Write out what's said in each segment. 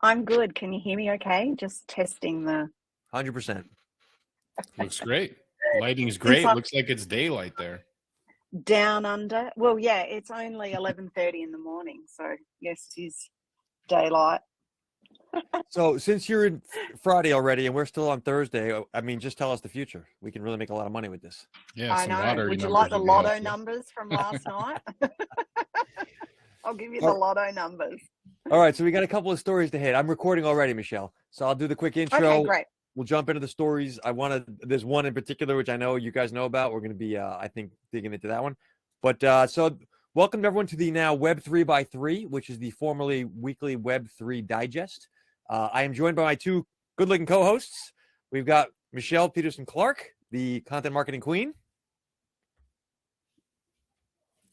I'm good. Can you hear me okay? Just testing the 100%. Looks great. Lighting's Since great. I'm Looks like it's daylight there. down under. Well, yeah, it's only 11:30 in the morning, so yes, it is daylight. So since you're in Friday already and we're still on Thursday, I mean, just tell us the future. We can really make a lot of money with this. Yeah, I some know. lottery Would you numbers like the would be lotto helpful. numbers from last night? I'll give you the Oh. lotto numbers. All right, so we got a couple of stories to hit. I'm recording already, Michelle. So I'll do the quick intro. Okay, great. We'll jump into the stories. There's one in particular which I know you guys know about. We're going to be, I think, digging into that one. But so welcome everyone to the now Web3x3, which is the formerly weekly Web3 digest. I am joined by my two good-looking co-hosts. We've got Michelle Peterson-Clark, the content marketing queen.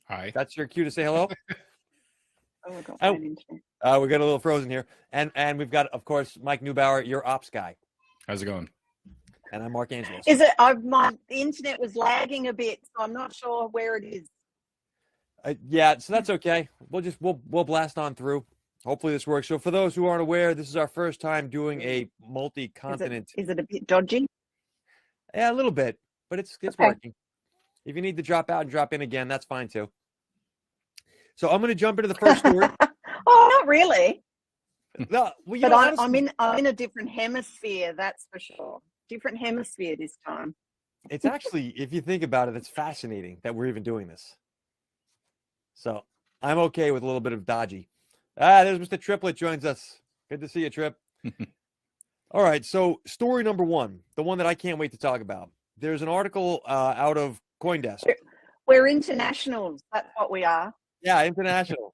Hi. That's your cue to say hello. Oh, we got Oh. phone internet. We got a little frozen here. And we've got, of course, Mike Neubauer, your ops guy. How's it going? And I'm Mark Angelos. Is it? My internet was lagging a bit, so I'm not sure where it is. Yeah, so that's okay. We'll blast on through. Hopefully this works. So for those who aren't aware, this is our first time doing a multi-continent. Is it a bit dodgy? Yeah, a little bit, but it's Okay. working. If you need to drop out and drop in again, that's fine too. So I'm going to jump into the first story. Oh, not really. No, well, you But know, I'm honestly, in a different hemisphere, that's for sure. Different hemisphere this time. it's actually, if you think about it, it's fascinating that we're even doing this. So I'm okay with a little bit of dodgy. There's Mr. Triplet joins us. Good to see you, Trip. All right, so story number one, the one that I can't wait to talk about. There's an article out of CoinDesk. We're internationals. That's what we are. Yeah, international.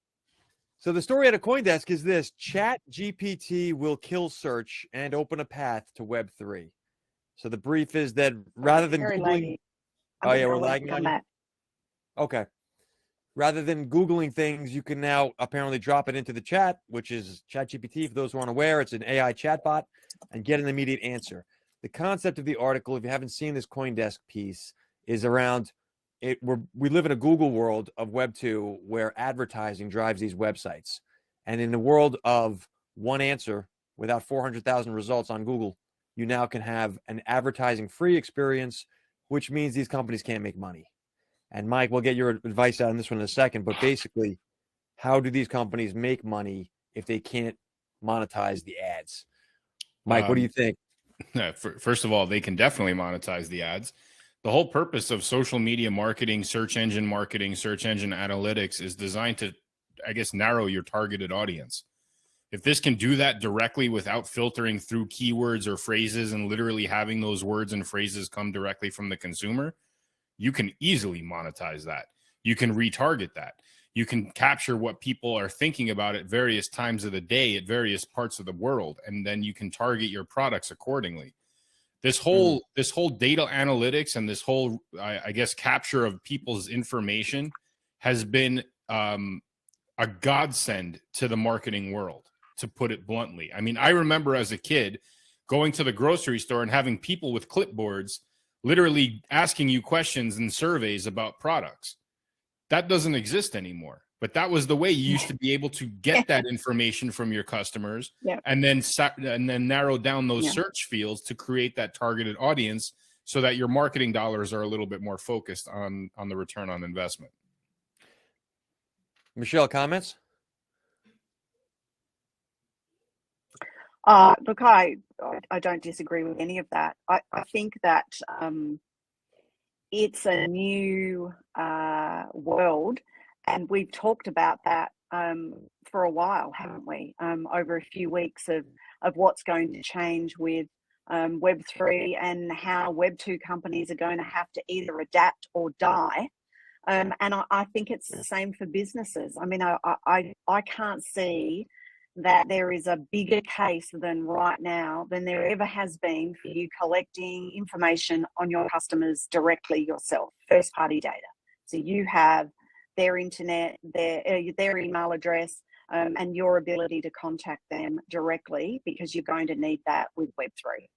So the story out of CoinDesk is this: ChatGPT will kill search and open a path to Web3. So the brief is that rather than Very Googling, laggy. oh yeah, we're I'll lagging come on you. back. Okay. Rather than Googling things, you can now apparently drop it into the chat, which is ChatGPT. For those who aren't aware, it's an AI chatbot, and get an immediate answer. The concept of the article, if you haven't seen this CoinDesk piece, is around it. We live in a Google world of Web 2 where advertising drives these websites. And in the world of one answer without 400,000 results on Google, you now can have an advertising-free experience, which means these companies can't make money. And Mike, we'll get your advice out on this one in a second, but basically, how do these companies make money if they can't monetize the ads? Mike, what do you think? First of all, they can definitely monetize the ads. The whole purpose of social media marketing, search engine analytics is designed to, I guess, narrow your targeted audience. If this can do that directly without filtering through keywords or phrases and literally having those words and phrases come directly from the consumer, you can easily monetize that. You can retarget that. You can capture what people are thinking about at various times of the day at various parts of the world, and then you can target your products accordingly. This whole data analytics and this whole, I guess, capture of people's information has been a godsend to the marketing world, to put it bluntly. I mean, I remember as a kid going to the grocery store and having people with clipboards literally asking you questions and surveys about products. That doesn't exist anymore. But that was the way you used to be able to get that information from your customers, and then narrow down those search fields to create that targeted audience so that your marketing dollars are a little bit more focused on the return on investment. Michelle, comments? Look, I don't disagree with any of that. I think that it's a new world, and we've talked about that for a while, haven't we? Over a few weeks of what's going to change with Web3 and how Web 2 companies are going to have to either adapt or die. And I think it's the same for businesses. I mean, I can't see that there is a bigger case than right now than there ever has been for you collecting information on your customers directly yourself, first party data. So you have their internet, their email address, and your ability to contact them directly, because you're going to need that with Web3.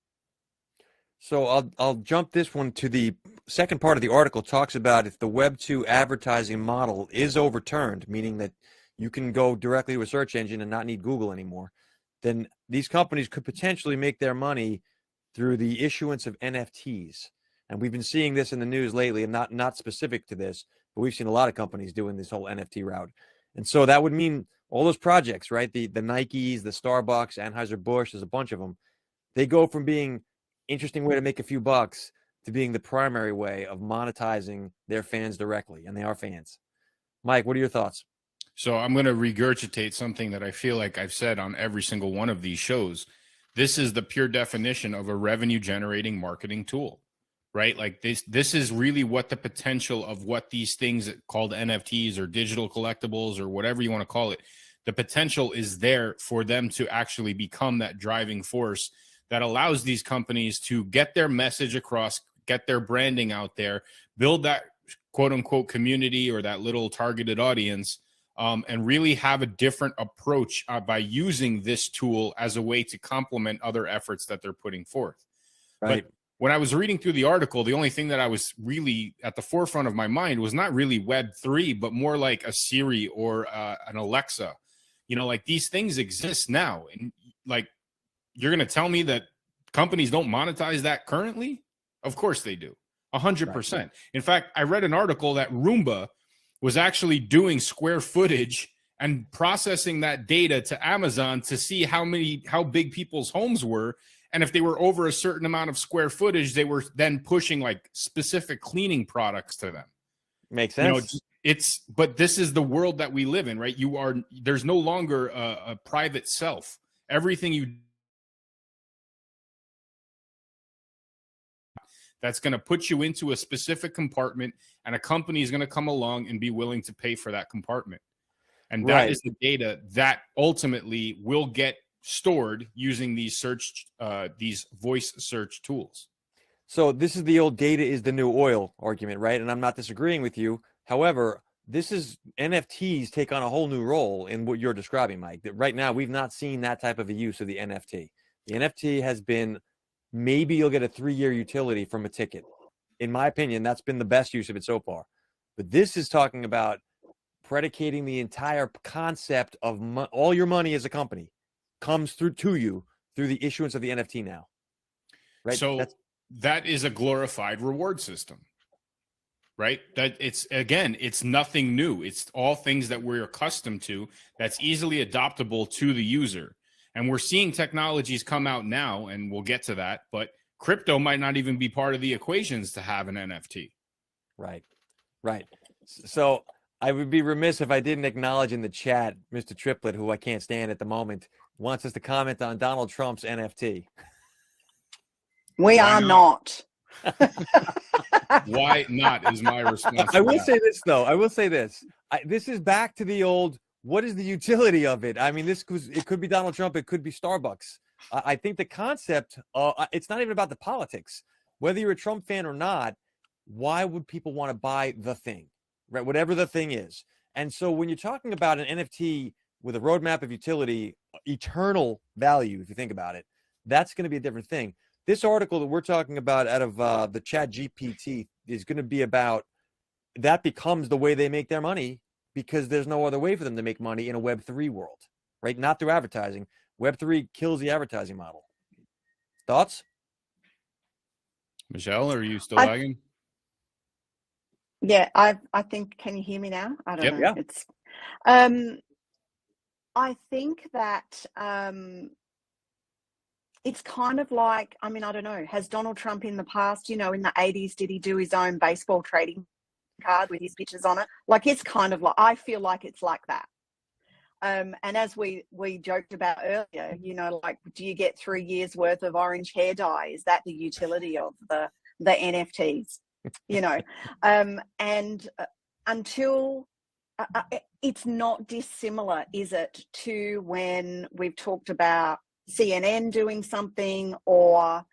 So I'll jump this one to the second part of the article. Talks about if the Web 2 advertising model is overturned, meaning that you can go directly to a search engine and not need Google anymore. then these companies could potentially make their money through the issuance of NFTs. And we've been seeing this in the news lately, and not specific to this, but we've seen a lot of companies doing this whole NFT route. And so that would mean all those projects, right? The Nikes, the Starbucks, Anheuser-Busch, there's a bunch of them. They go from being interesting way to make a few bucks to being the primary way of monetizing their fans directly, and they are fans. Mike, what are your thoughts? So I'm going to regurgitate something that I feel like I've said on every single one of these shows. This is the pure definition of a revenue generating marketing tool, right? Like this is really what the potential of what these things called NFTs or digital collectibles or whatever you want to call it, the potential is there for them to actually become that driving force that allows these companies to get their message across, get their branding out there, build that quote unquote community or that little targeted audience, and really have a different approach by using this tool as a way to complement other efforts that they're putting forth. Right. But when I was reading through the article, the only thing that I was really at the forefront of my mind was not really Web3, but more like a Siri or an Alexa. You know, like these things exist now. And like, you're going to tell me that companies don't monetize that currently? Of course they do. 100%. Right. In fact, I read an article that Roomba was actually doing square footage and processing that data to Amazon to see how big people's homes were. And if they were over a certain amount of square footage, they were then pushing like specific cleaning products to them. Makes sense. You know, but this is the world that we live in, right? There's no longer a private self. Everything you that's going to put you into a specific compartment, and a company is going to come along and be willing to pay for that compartment. And that is the data that ultimately will get stored using these voice search tools. So this is the old data is the new oil argument, right? And I'm not disagreeing with you. However, this is NFTs take on a whole new role in what you're describing, Mike. That right now we've not seen that type of a use of the NFT. The NFT has been, maybe you'll get a 3-year utility from a ticket. In my opinion, that's been the best use of it so far. But this is talking about predicating the entire concept of all your money as a company comes through to you through the issuance of the NFT now. Right? So that is a glorified reward system, right? That it's nothing new. It's all things that we're accustomed to that's easily adoptable to the user. And we're seeing technologies come out now, and we'll get to that, but crypto might not even be part of the equations to have an NFT. Right. So I would be remiss if I didn't acknowledge in the chat, Mr. Triplet, who I can't stand at the moment, wants us to comment on Donald Trump's NFT. We are not. Why not is my response. I will say this, though. This is back to the old, what is the utility of it? I mean, it could be Donald Trump. It could be Starbucks. I think the concept, it's not even about the politics. Whether you're a Trump fan or not, why would people want to buy the thing, right? Whatever the thing is. And so when you're talking about an NFT with a roadmap of utility, eternal value, if you think about it, that's going to be a different thing. This article that we're talking about out of the ChatGPT is going to be about that becomes the way they make their money, because there's no other way for them to make money in a Web3 world, right? Not through advertising. Web3 kills the advertising model. Thoughts? Michelle, are you still lagging? Yeah, I think, can you hear me now? I don't know. Yeah. It's I think that it's kind of like, I mean, I don't know, has Donald Trump in the past, in the 80s, did he do his own baseball trading card with his pictures on it? Like, it's kind of like, I feel like it's like that. And as we joked about earlier, like, do you get 3 years worth of orange hair dye? Is that the utility of the NFTs? And until it's not dissimilar, is it, to when we've talked about CNN doing something, or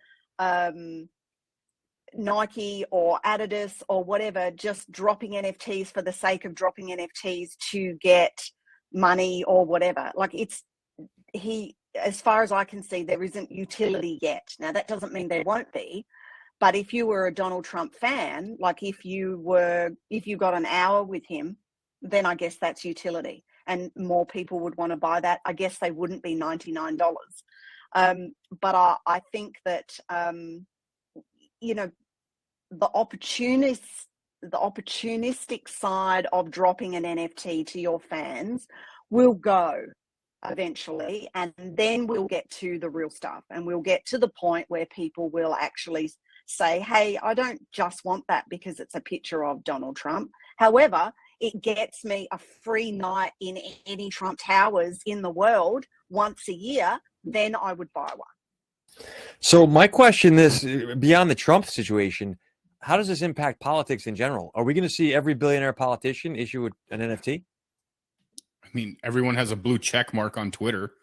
Nike or Adidas or whatever, just dropping NFTs for the sake of dropping NFTs to get money or whatever. Like, as far as I can see, there isn't utility yet. Now, that doesn't mean there won't be, but if you were a Donald Trump fan, like if you got an hour with him, then I guess that's utility. and more people would want to buy that, I guess they wouldn't be $99. But I think that, you know, the opportunistic side of dropping an NFT to your fans will go eventually, and then we'll get to the real stuff, and we'll get to the point where people will actually say, hey, I don't just want that because it's a picture of Donald Trump. However, it gets me a free night in any Trump towers in the world once a year, then I would buy one. So my question is, beyond the Trump situation, how does this impact politics in general? Are we going to see every billionaire politician issue an NFT? I mean, everyone has a blue check mark on Twitter,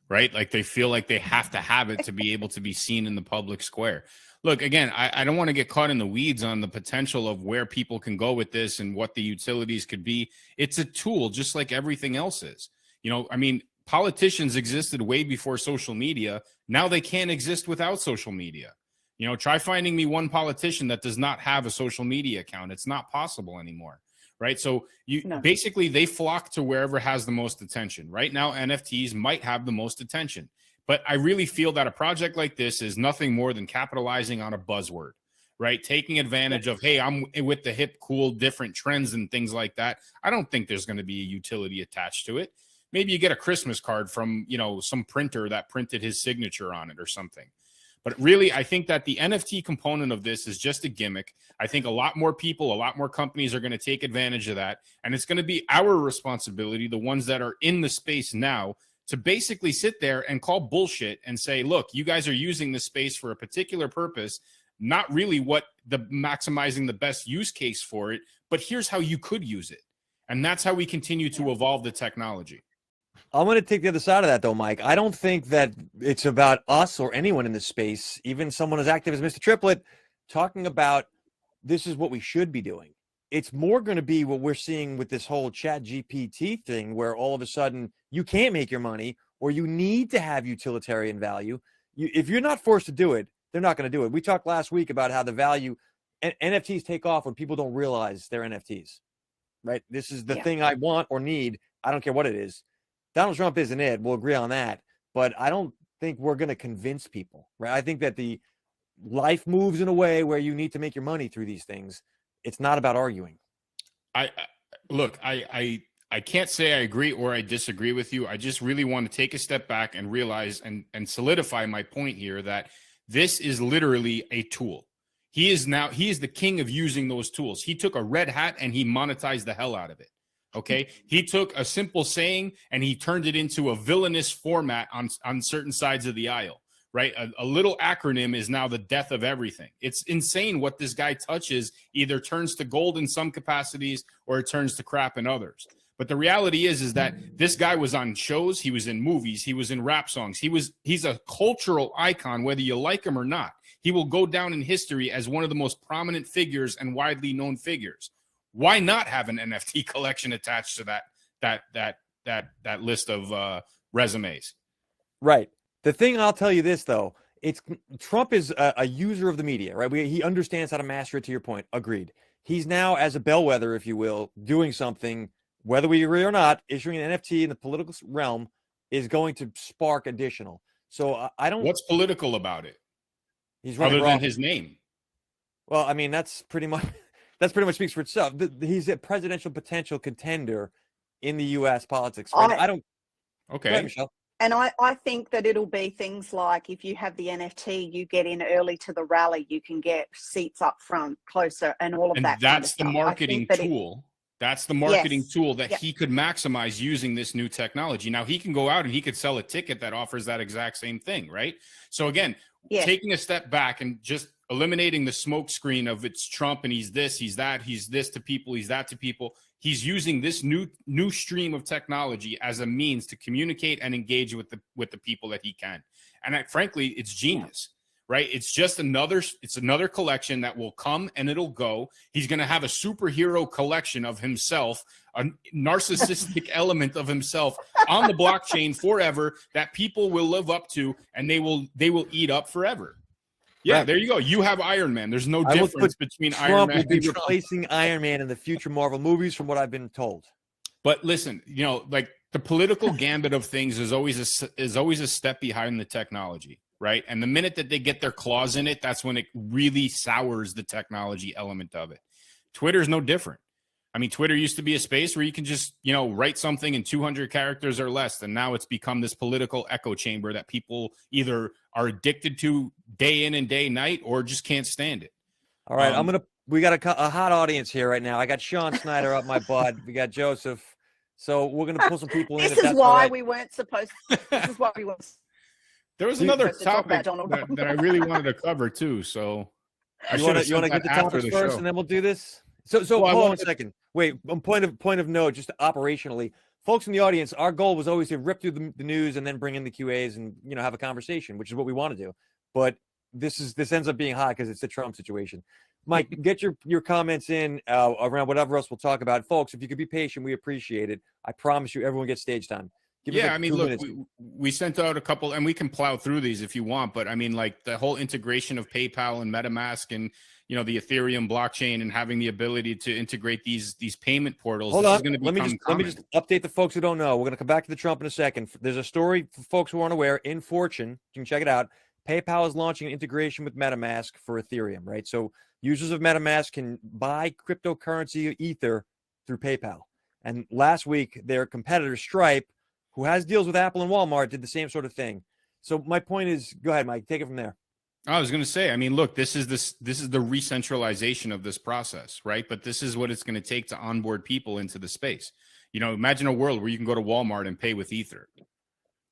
right? Like they feel like they have to have it to be able to be seen in the public square. Look, again, I don't want to get caught in the weeds on the potential of where people can go with this and what the utilities could be. It's a tool just like everything else is. You know, I mean, politicians existed way before social media. Now they can't exist without social media. You know, try finding me one politician that does not have a social media account. It's not possible anymore, right? So basically they flock to wherever has the most attention. Right now, NFTs might have the most attention. But I really feel that a project like this is nothing more than capitalizing on a buzzword, right? Taking advantage of, hey, I'm with the hip, cool, different trends and things like that. I don't think there's going to be a utility attached to it. Maybe you get a Christmas card from, you know, some printer that printed his signature on it or something. But really, I think that the NFT component of this is just a gimmick. I think a lot more people, a lot more companies are going to take advantage of that. And it's going to be our responsibility, the ones that are in the space now, to basically sit there and call bullshit and say, look, you guys are using this space for a particular purpose, not really what the maximizing the best use case for it, but here's how you could use it. And that's how we continue to evolve the technology. I'm going to take the other side of that, though, Mike. I don't think that it's about us or anyone in this space, even someone as active as Mr. Triplett, talking about this is what we should be doing. It's more going to be what we're seeing with this whole ChatGPT thing, where all of a sudden you can't make your money or you need to have utilitarian value. If you're not forced to do it, they're not going to do it. We talked last week about how the value NFTs take off when people don't realize they're NFTs, right? This is the thing I want or need. I don't care what it is. Donald Trump isn't it. We'll agree on that. But I don't think we're going to convince people, right? I think that the life moves in a way where you need to make your money through these things. It's not about arguing. I can't say I agree or I disagree with you. I just really want to take a step back and realize and solidify my point here that this is literally a tool. He is the king of using those tools. He took a red hat and he monetized the hell out of it. Okay. He took a simple saying and he turned it into a villainous format on certain sides of the aisle, right? A little acronym is now the death of everything. It's insane what this guy touches either turns to gold in some capacities or it turns to crap in others. But the reality is that this guy was on shows. He was in movies. He was in rap songs. He's a cultural icon, whether you like him or not. He will go down in history as one of the most prominent figures and widely known figures. Why not have an NFT collection attached to that list of resumes? Right. The thing I'll tell you this though, Trump is a user of the media, right? He understands how to master it. To your point, agreed. He's now, as a bellwether, if you will, doing something, whether we agree or not. Issuing an NFT in the political realm is going to spark additional. So I don't. What's political about it? He's other than his name. Well, I mean that's pretty much speaks for itself. He's a presidential potential contender in the U.S. politics. Right? I don't. Okay, ahead, Michelle. And I think that it'll be things like if you have the NFT, you get in early to the rally, you can get seats up front, closer, and all of that. That's the marketing tool. That's the marketing tool that he could maximize using this new technology. Now he can go out and he could sell a ticket that offers that exact same thing, right? So again, taking a step back and just eliminating the smoke screen of it's Trump and he's this, he's that, he's this to people, he's that to people. He's using this new stream of technology as a means to communicate and engage with the people that he can. And frankly, it's genius, right? It's just another collection that will come and it'll go. He's going to have a superhero collection of himself, a narcissistic element of himself on the blockchain forever that people will live up to and they will eat up forever. Yeah, right. There you go. You have Iron Man. There's no difference between Iron Man and Trump. Trump will be replacing Iron Man in the future Marvel movies, from what I've been told. But listen, like the political gambit of things is always a step behind the technology, right? And the minute that they get their claws in it, that's when it really sours the technology element of it. Twitter is no different. I mean, Twitter used to be a space where you can just, write something in 200 characters or less. And now it's become this political echo chamber that people either are addicted to day in and day night or just can't stand it. All right. We got a hot audience here right now. I got Sean Snyder up my butt. We got Joseph. So we're going to pull some people in. This is why we weren't supposed to. This is why we weren't. There was another topic that I really wanted to cover too. So you want to get the topics first and then we'll do this? So hold on a second. Wait, point of note, just operationally, folks in the audience, our goal was always to rip through the news and then bring in the QAs and have a conversation, which is what we want to do. But this ends up being hot because it's the Trump situation. Mike, get your comments in around whatever else we'll talk about. Folks, if you could be patient, we appreciate it. I promise you, everyone gets stage time. Look, we sent out a couple, and we can plow through these if you want, but I mean, like the whole integration of PayPal and MetaMask and the Ethereum blockchain and having the ability to integrate these payment portals. Hold on, let me just update the folks who don't know. We're going to come back to the Trump in a second. There's a story for folks who aren't aware in Fortune. You can check it out. PayPal is launching an integration with MetaMask for Ethereum, right? So users of MetaMask can buy cryptocurrency Ether through PayPal. And last week, their competitor Stripe, who has deals with Apple and Walmart, did the same sort of thing. So my point is, go ahead, Mike, take it from there. I was going to say, I mean, look, this is the re-centralization of this process, right? But this is what it's going to take to onboard people into the space. Imagine a world where you can go to Walmart and pay with Ether.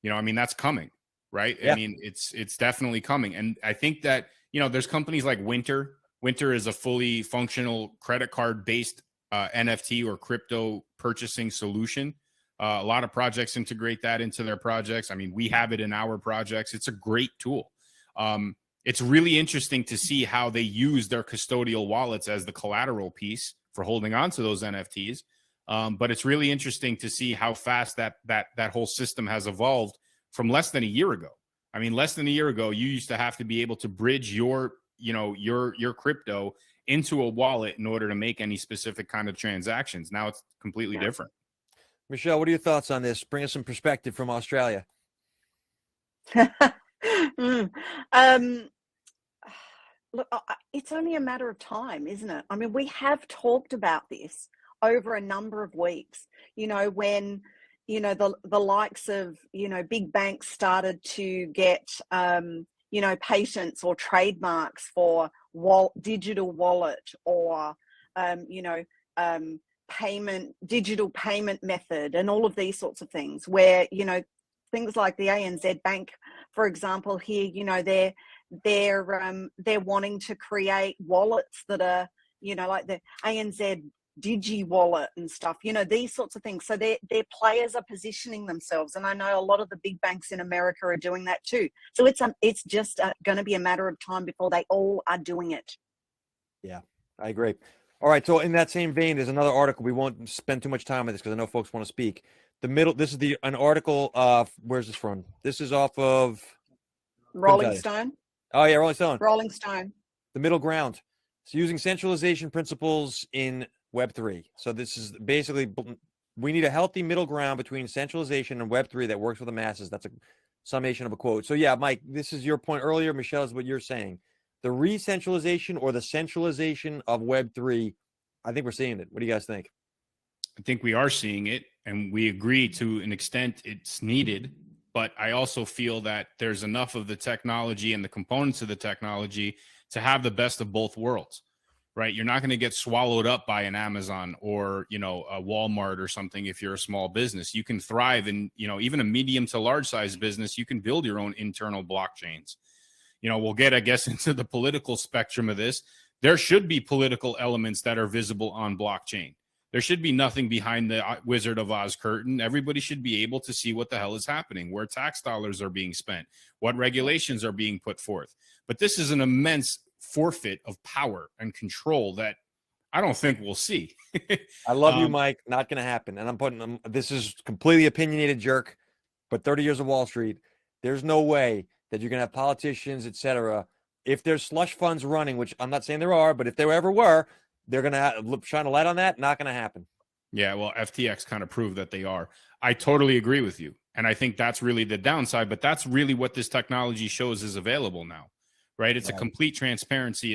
I mean, that's coming, right? Yeah. I mean, it's definitely coming. And I think that, there's companies like Winter. Winter is a fully functional credit card based NFT or crypto purchasing solution. A lot of projects integrate that into their projects. I mean, we have it in our projects. It's a great tool. It's really interesting to see how they use their custodial wallets as the collateral piece for holding on to those NFTs. But it's really interesting to see how fast that whole system has evolved from less than a year ago. I mean, less than a year ago, you used to have to be able to bridge your crypto into a wallet in order to make any specific kind of transactions. Now it's completely different. Michelle, what are your thoughts on this? Bring us some perspective from Australia. Look, it's only a matter of time, isn't it? I mean, we have talked about this over a number of weeks. When the likes of big banks started to get patents or trademarks for digital wallet or digital payment method and all of these sorts of things, where things like the ANZ Bank, for example, here, they're wanting to create wallets that are like the ANZ Digi wallet and stuff, these sorts of things. So their players are positioning themselves, and I know a lot of the big banks in America are doing that too. So it's just going to be a matter of time before they all are doing it. Yeah, I agree. All right, so in that same vein, there's another article. We won't spend too much time on this because I know folks want to speak. This is an article. Where's this from? This is off of Rolling Stone. Oh yeah, Rolling Stone. Rolling Stone. The middle ground. So using centralization principles in Web3. So this is basically, we need a healthy middle ground between centralization and Web3 that works for the masses. That's a summation of a quote. So yeah, Mike, this is your point earlier. Michelle, is what you're saying. The re-centralization or the centralization of Web3, I think we're seeing it. What do you guys think? I think we are seeing it, and we agree to an extent it's needed. But I also feel that there's enough of the technology and the components of the technology to have the best of both worlds, right? You're not going to get swallowed up by an Amazon or, a Walmart or something. If you're a small business, you can thrive in, even a medium to large size business, you can build your own internal blockchains. We'll get, I guess, into the political spectrum of this. There should be political elements that are visible on blockchain. There should be nothing behind the Wizard of Oz curtain. Everybody should be able to see what the hell is happening, where tax dollars are being spent, what regulations are being put forth. But this is an immense forfeit of power and control that I don't think we'll see. I love you, Mike. Not going to happen. And I'm putting this is completely opinionated jerk, but 30 years of Wall Street, there's no way that you're going to have politicians, et cetera. If there's slush funds running, which I'm not saying there are, but if there ever were, they're going to shine a light on that. Not going to happen. Yeah, well, FTX kind of proved that they are. I totally agree with you. And I think that's really the downside, but that's really what this technology shows is available now, right? It's a complete transparency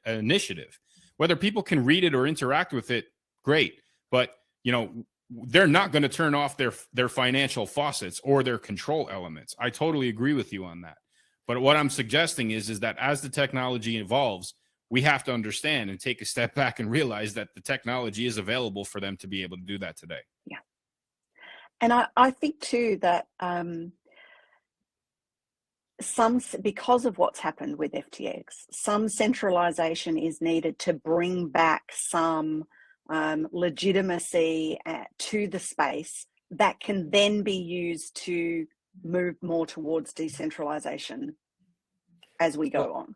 initiative. Whether people can read it or interact with it, great. But, you know, they're not going to turn off their financial faucets or their control elements. I totally agree with you on that. But what I'm suggesting is that as the technology evolves, we have to understand and take a step back and realize that the technology is available for them to be able to do that today. Yeah. And I think too that because of what's happened with FTX, some centralization is needed to bring back some legitimacy to the space that can then be used to move more towards decentralization as we go on.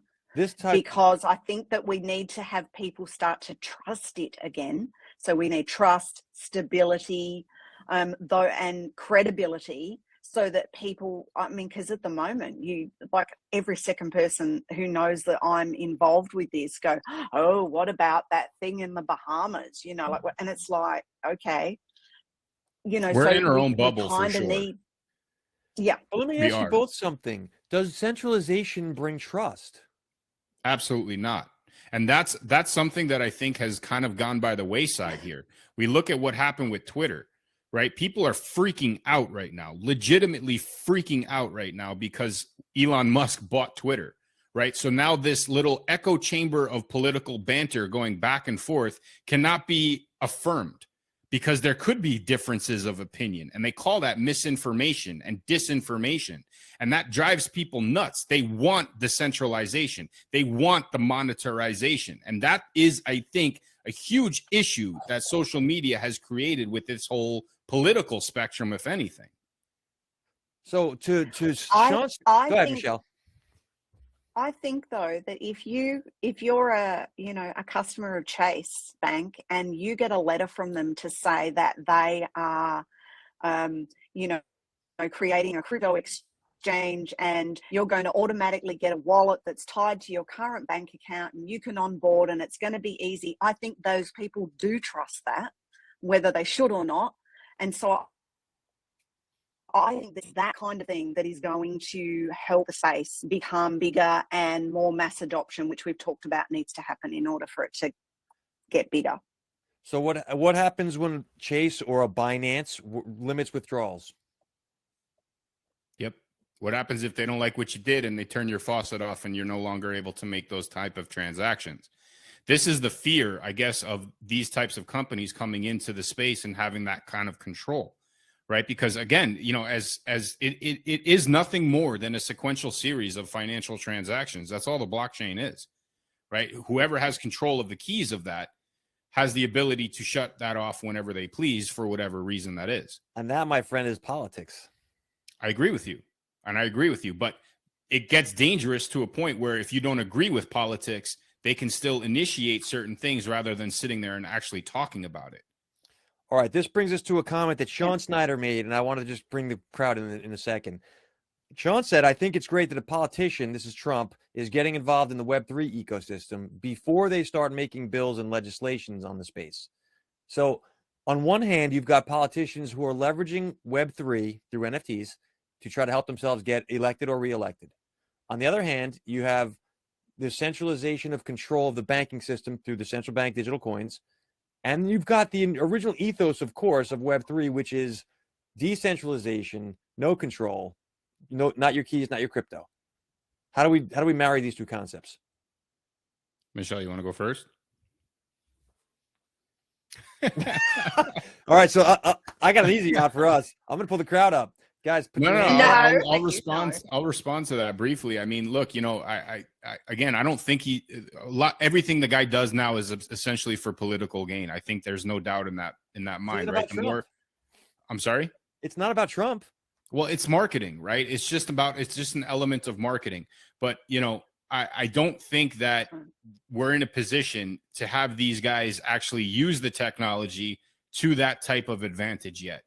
Because I think that we need to have people start to trust it again. So we need trust, stability, and credibility, so that people, I mean, because at the moment, like every second person who knows that I'm involved with this go, oh, what about that thing in the Bahamas? You know, like, and it's like, okay, you know, we're so in our own bubble for sure. Yeah. Well, let me ask you both something. Does centralization bring trust? Absolutely not. And that's something that I think has kind of gone by the wayside here. We look at what happened with Twitter, right? People are freaking out right now, legitimately freaking out right now because Elon Musk bought Twitter, right? So now this little echo chamber of political banter going back and forth cannot be affirmed because there could be differences of opinion. And they call that misinformation and disinformation. And that drives people nuts. They want the centralization. They want the monetarization. And that is, I think, a huge issue that social media has created with this whole political spectrum, if anything. So to Sean's, go ahead, Michelle. I think though that if you're a customer of Chase Bank and you get a letter from them to say that they are creating a crypto exchange and you're going to automatically get a wallet that's tied to your current bank account and you can onboard and it's going to be easy, I think those people do trust that, whether they should or not. And so I think that's that kind of thing that is going to help the space become bigger and more mass adoption, which we've talked about needs to happen in order for it to get bigger. So what happens when Chase or a Binance limits withdrawals? Yep. What happens if they don't like what you did and they turn your faucet off and you're no longer able to make those type of transactions? This is the fear, I guess, of these types of companies coming into the space and having that kind of control. Right. Because, again, you know, as it is nothing more than a sequential series of financial transactions. That's all the blockchain is. Right. Whoever has control of the keys of that has the ability to shut that off whenever they please for whatever reason that is. And that, my friend, is politics. I agree with you. And I agree with you. But it gets dangerous to a point where if you don't agree with politics, they can still initiate certain things rather than sitting there and actually talking about it. All right, this brings us to a comment that Sean Snyder made, and I want to just bring the crowd in a second. Sean said, I think it's great that a politician, this is Trump, is getting involved in the Web3 ecosystem before they start making bills and legislations on the space. So on one hand, you've got politicians who are leveraging Web3 through NFTs to try to help themselves get elected or reelected. On the other hand, you have the centralization of control of the banking system through the central bank digital coins. And you've got the original ethos, of course, of Web3, which is decentralization, no control, no, not your keys, not your crypto. How do we marry these two concepts? Michelle, you want to go first? All right, so I got an easy out for us. I'm going to pull the crowd up. Guys, I'll respond. I'll respond to that briefly. I mean, look, you know, I again, I don't think everything the guy does now is essentially for political gain. I think there's no doubt in that mind, right? I'm sorry. It's not about Trump. Well, it's marketing, right? It's just an element of marketing. But, you know, I don't think that we're in a position to have these guys actually use the technology to that type of advantage yet.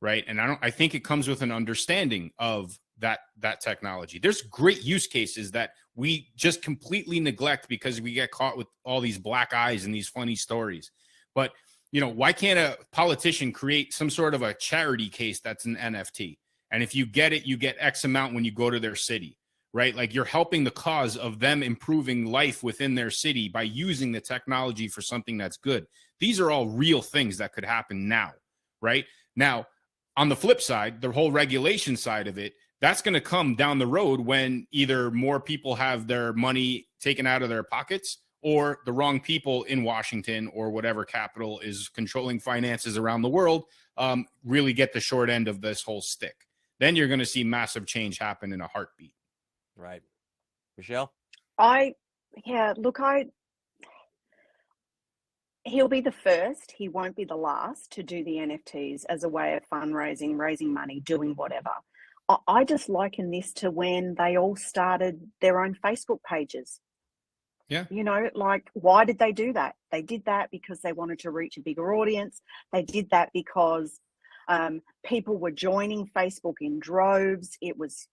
Right. And I think it comes with an understanding of that technology. There's great use cases that we just completely neglect because we get caught with all these black eyes and these funny stories. But You know, why can't a politician create some sort of a charity case that's an NFT? And if you get it, you get X amount when you go to their city, right? Like you're helping the cause of them improving life within their city by using the technology for something that's good. These are all real things that could happen now, right? Now, on the flip side, the whole regulation side of it, that's going to come down the road when either more people have their money taken out of their pockets, or the wrong people in Washington or whatever capital is controlling finances around the world really get the short end of this whole stick. Then you're going to see massive change happen in a heartbeat. Right. Michelle? He'll be the first. He won't be the last to do the NFTs as a way of fundraising, raising money, doing whatever. I just liken this to when they all started their own Facebook pages. Yeah. You know, like, why did they do that? They did that because they wanted to reach a bigger audience. They did that because people were joining Facebook in droves. It was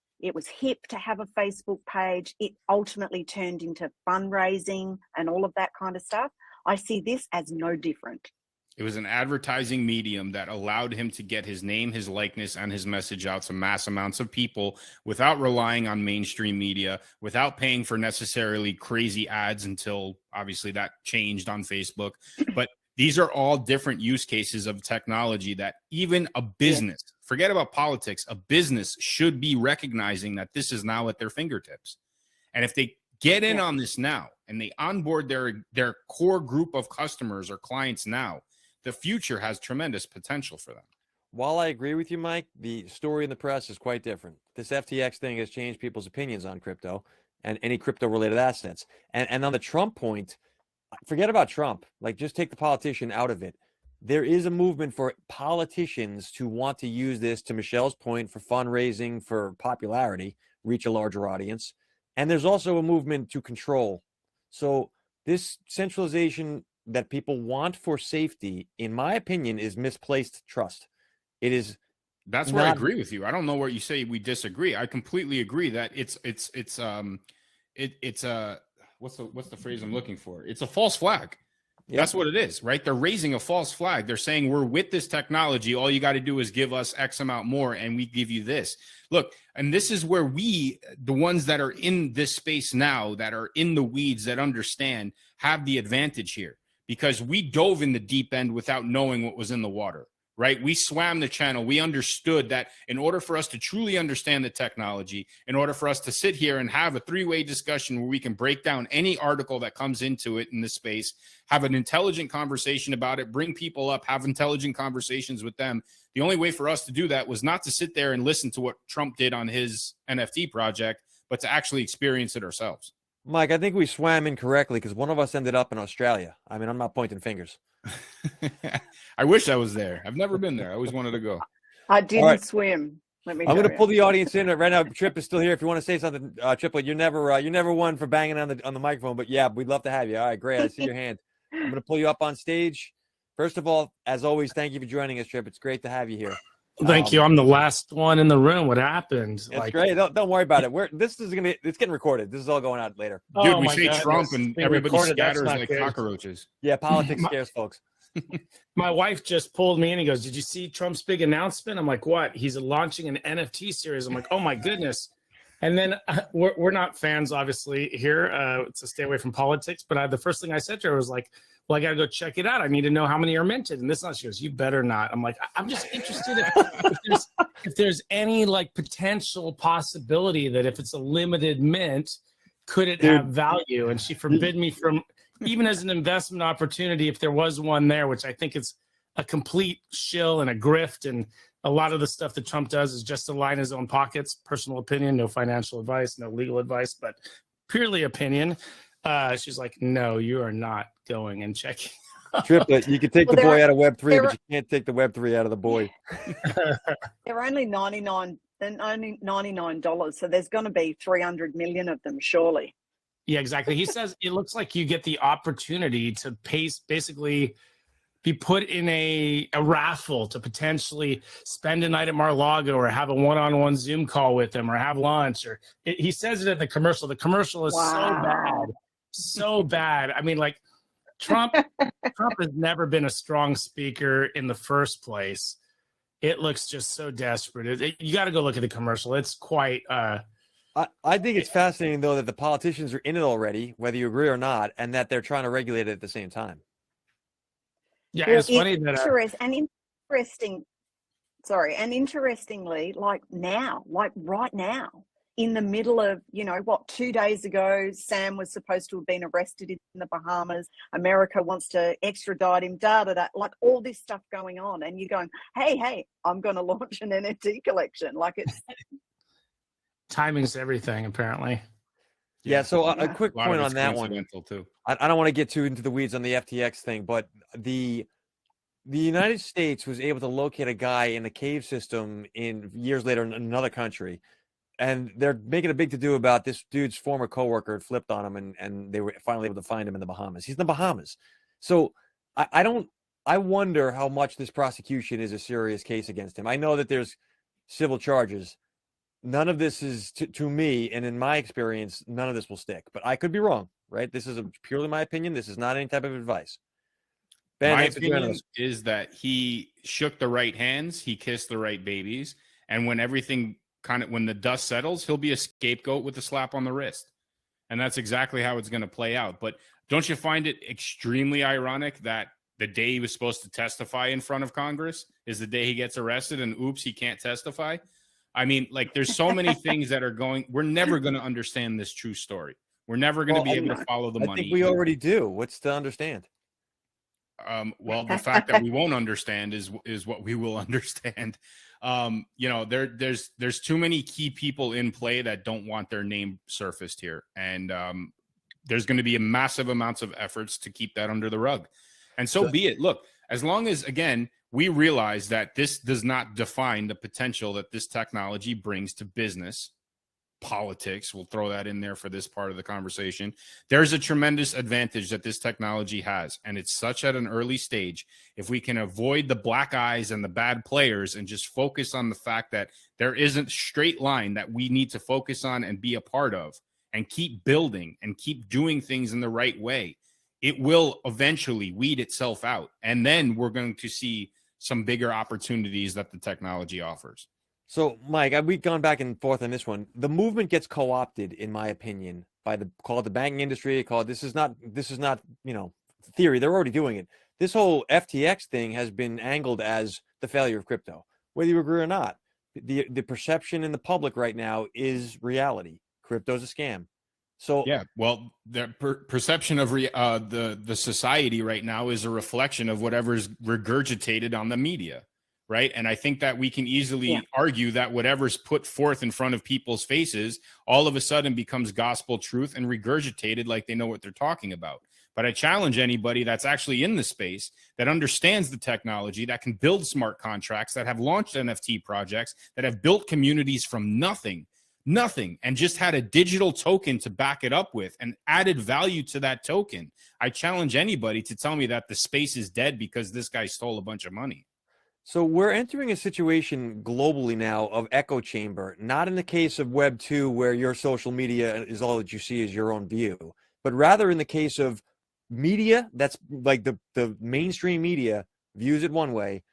hip to have a Facebook page. It ultimately turned into fundraising and all of that kind of stuff. I see this as no different. It was an advertising medium that allowed him to get his name, his likeness, and his message out to mass amounts of people without relying on mainstream media, without paying for necessarily crazy ads until obviously that changed on Facebook. But these are all different use cases of technology that even a business, forget about politics, a business should be recognizing that this is now at their fingertips. And if they get in on this now and they onboard their core group of customers or clients now, the future has tremendous potential for them. While I agree with you, Mike, the story in the press is quite different. This FTX thing has changed people's opinions on crypto and any crypto-related assets. And on the Trump point, forget about Trump. Like, just take the politician out of it. There is a movement for politicians to want to use this, to Michelle's point, for fundraising, for popularity, reach a larger audience. And there's also a movement to control. So this centralization that people want for safety, in my opinion, is misplaced trust. It is. That's where I agree with you. I don't know where you say we disagree. I completely agree that it's what's the phrase I'm looking for? It's a false flag. Yep. That's what it is, right? They're raising a false flag. They're saying we're with this technology. All you got to do is give us X amount more and we give you this. Look, and this is where we, the ones that are in this space now, that are in the weeds, that understand, have the advantage here, because we dove in the deep end without knowing what was in the water, right? We swam the channel. We understood that in order for us to truly understand the technology, in order for us to sit here and have a three-way discussion where we can break down any article that comes into it in this space, have an intelligent conversation about it, bring people up, have intelligent conversations with them. The only way for us to do that was not to sit there and listen to what Trump did on his NFT project, but to actually experience it ourselves. Mike, I think we swam incorrectly because one of us ended up in Australia. I mean, I'm not pointing fingers. I wish I was there. I've never been there. I always wanted to go. I didn't swim. I'm going to pull the audience in right now. Trip is still here. If you want to say something, Triplet, you're never one for banging on the microphone. But yeah, we'd love to have you. All right, great. I see your hand. I'm going to pull you up on stage. First of all, as always, thank you for joining us, Trip. It's great to have you here. Thank you. I'm the last one in the room. What happened? That's great. Don't worry about it. It's getting recorded. This is all going out later. Dude, we say Trump and everybody scatters like cockroaches. Yeah, politics scares folks. My wife just pulled me in and goes, "Did you see Trump's big announcement?" I'm like, "What?" He's launching an NFT series. I'm like, "Oh my goodness." And then we're not fans, obviously, here. To stay away from politics. But the first thing I said to her was like, "Well, I got to go check it out. I need to know how many are minted." And this one, she goes, "You better not." I'm like, "I'm just interested if there's any like potential possibility that if it's a limited mint, could it have value?" And she forbid me from, even as an investment opportunity, if there was one there, which I think is a complete shill and a grift. And a lot of the stuff that Trump does is just to line his own pockets. Personal opinion, no financial advice, no legal advice, but purely opinion. She's like, "No, you are not going and checking." Triplet, you can take the boy out of Web3, but you can't take the Web3 out of the boy. They're only $99, so there's going to be 300 million of them, surely. Yeah, exactly. He says it looks like you get the opportunity to basically be put in a raffle to potentially spend a night at Mar-a-Lago or have a one-on-one Zoom call with him or have lunch. Or he says it in the commercial. The commercial is so bad. I mean, like, Trump has never been a strong speaker in the first place. It looks just so desperate. You got to go look at the commercial. It's quite. I think it's fascinating though that the politicians are in it already, whether you agree or not, and that they're trying to regulate it at the same time. Yeah, it's funny that. Interestingly, like right now, in the middle of, 2 days ago, Sam was supposed to have been arrested in the Bahamas. America wants to extradite him, like all this stuff going on. And you're going, hey, I'm going to launch an NFT collection. Like it's. Timing's everything, apparently. Yeah, so a quick point on that one. Too. I don't want to get too into the weeds on the FTX thing, but the United States was able to locate a guy in a cave system years later in another country. And they're making a big to-do about this dude's former coworker had flipped on him, and they were finally able to find him in the Bahamas. He's in the Bahamas. So I wonder how much this prosecution is a serious case against him. I know that there's civil charges. None of this is, to me, and in my experience, none of this will stick. But I could be wrong, right? This is purely my opinion. This is not any type of advice. Ben, my opinion is that he shook the right hands, he kissed the right babies, and when the dust settles, he'll be a scapegoat with a slap on the wrist. And that's exactly how it's going to play out. But don't you find it extremely ironic that the day he was supposed to testify in front of Congress is the day he gets arrested, and oops, he can't testify? I mean, like, there's so many things that are we're never going to understand this true story. We're never going to be able to follow the money. I think we already do. What's to understand? Well, the fact that we won't understand is what we will understand. There's too many key people in play that don't want their name surfaced here. And there's going to be a massive amounts of efforts to keep that under the rug. And so be it. Look, as long as, again, we realize that this does not define the potential that this technology brings to business, politics, we'll throw that in there for this part of the conversation. There's a tremendous advantage that this technology has, and it's such at an early stage. If we can avoid the black eyes and the bad players and just focus on the fact that there isn't a straight line that we need to focus on and be a part of, and keep building and keep doing things in the right way, it will eventually weed itself out. And then we're going to see some bigger opportunities that the technology offers. So, Mike, we've gone back and forth on this one. The movement gets co-opted, in my opinion, by call it the banking industry. Call it this is not theory. They're already doing it. This whole FTX thing has been angled as the failure of crypto, whether you agree or not. The perception in the public right now is reality. Crypto's a scam. So yeah, well, the perception of the society right now is a reflection of whatever's regurgitated on the media. Right. And I think that we can easily argue that whatever's put forth in front of people's faces all of a sudden becomes gospel truth and regurgitated like they know what they're talking about. But I challenge anybody that's actually in the space that understands the technology, that can build smart contracts, that have launched NFT projects, that have built communities from nothing, and just had a digital token to back it up with and added value to that token. I challenge anybody to tell me that the space is dead because this guy stole a bunch of money. So we're entering a situation globally now of echo chamber, not in the case of Web2 where your social media is all that you see is your own view, but rather in the case of media that's like the mainstream media views it one way,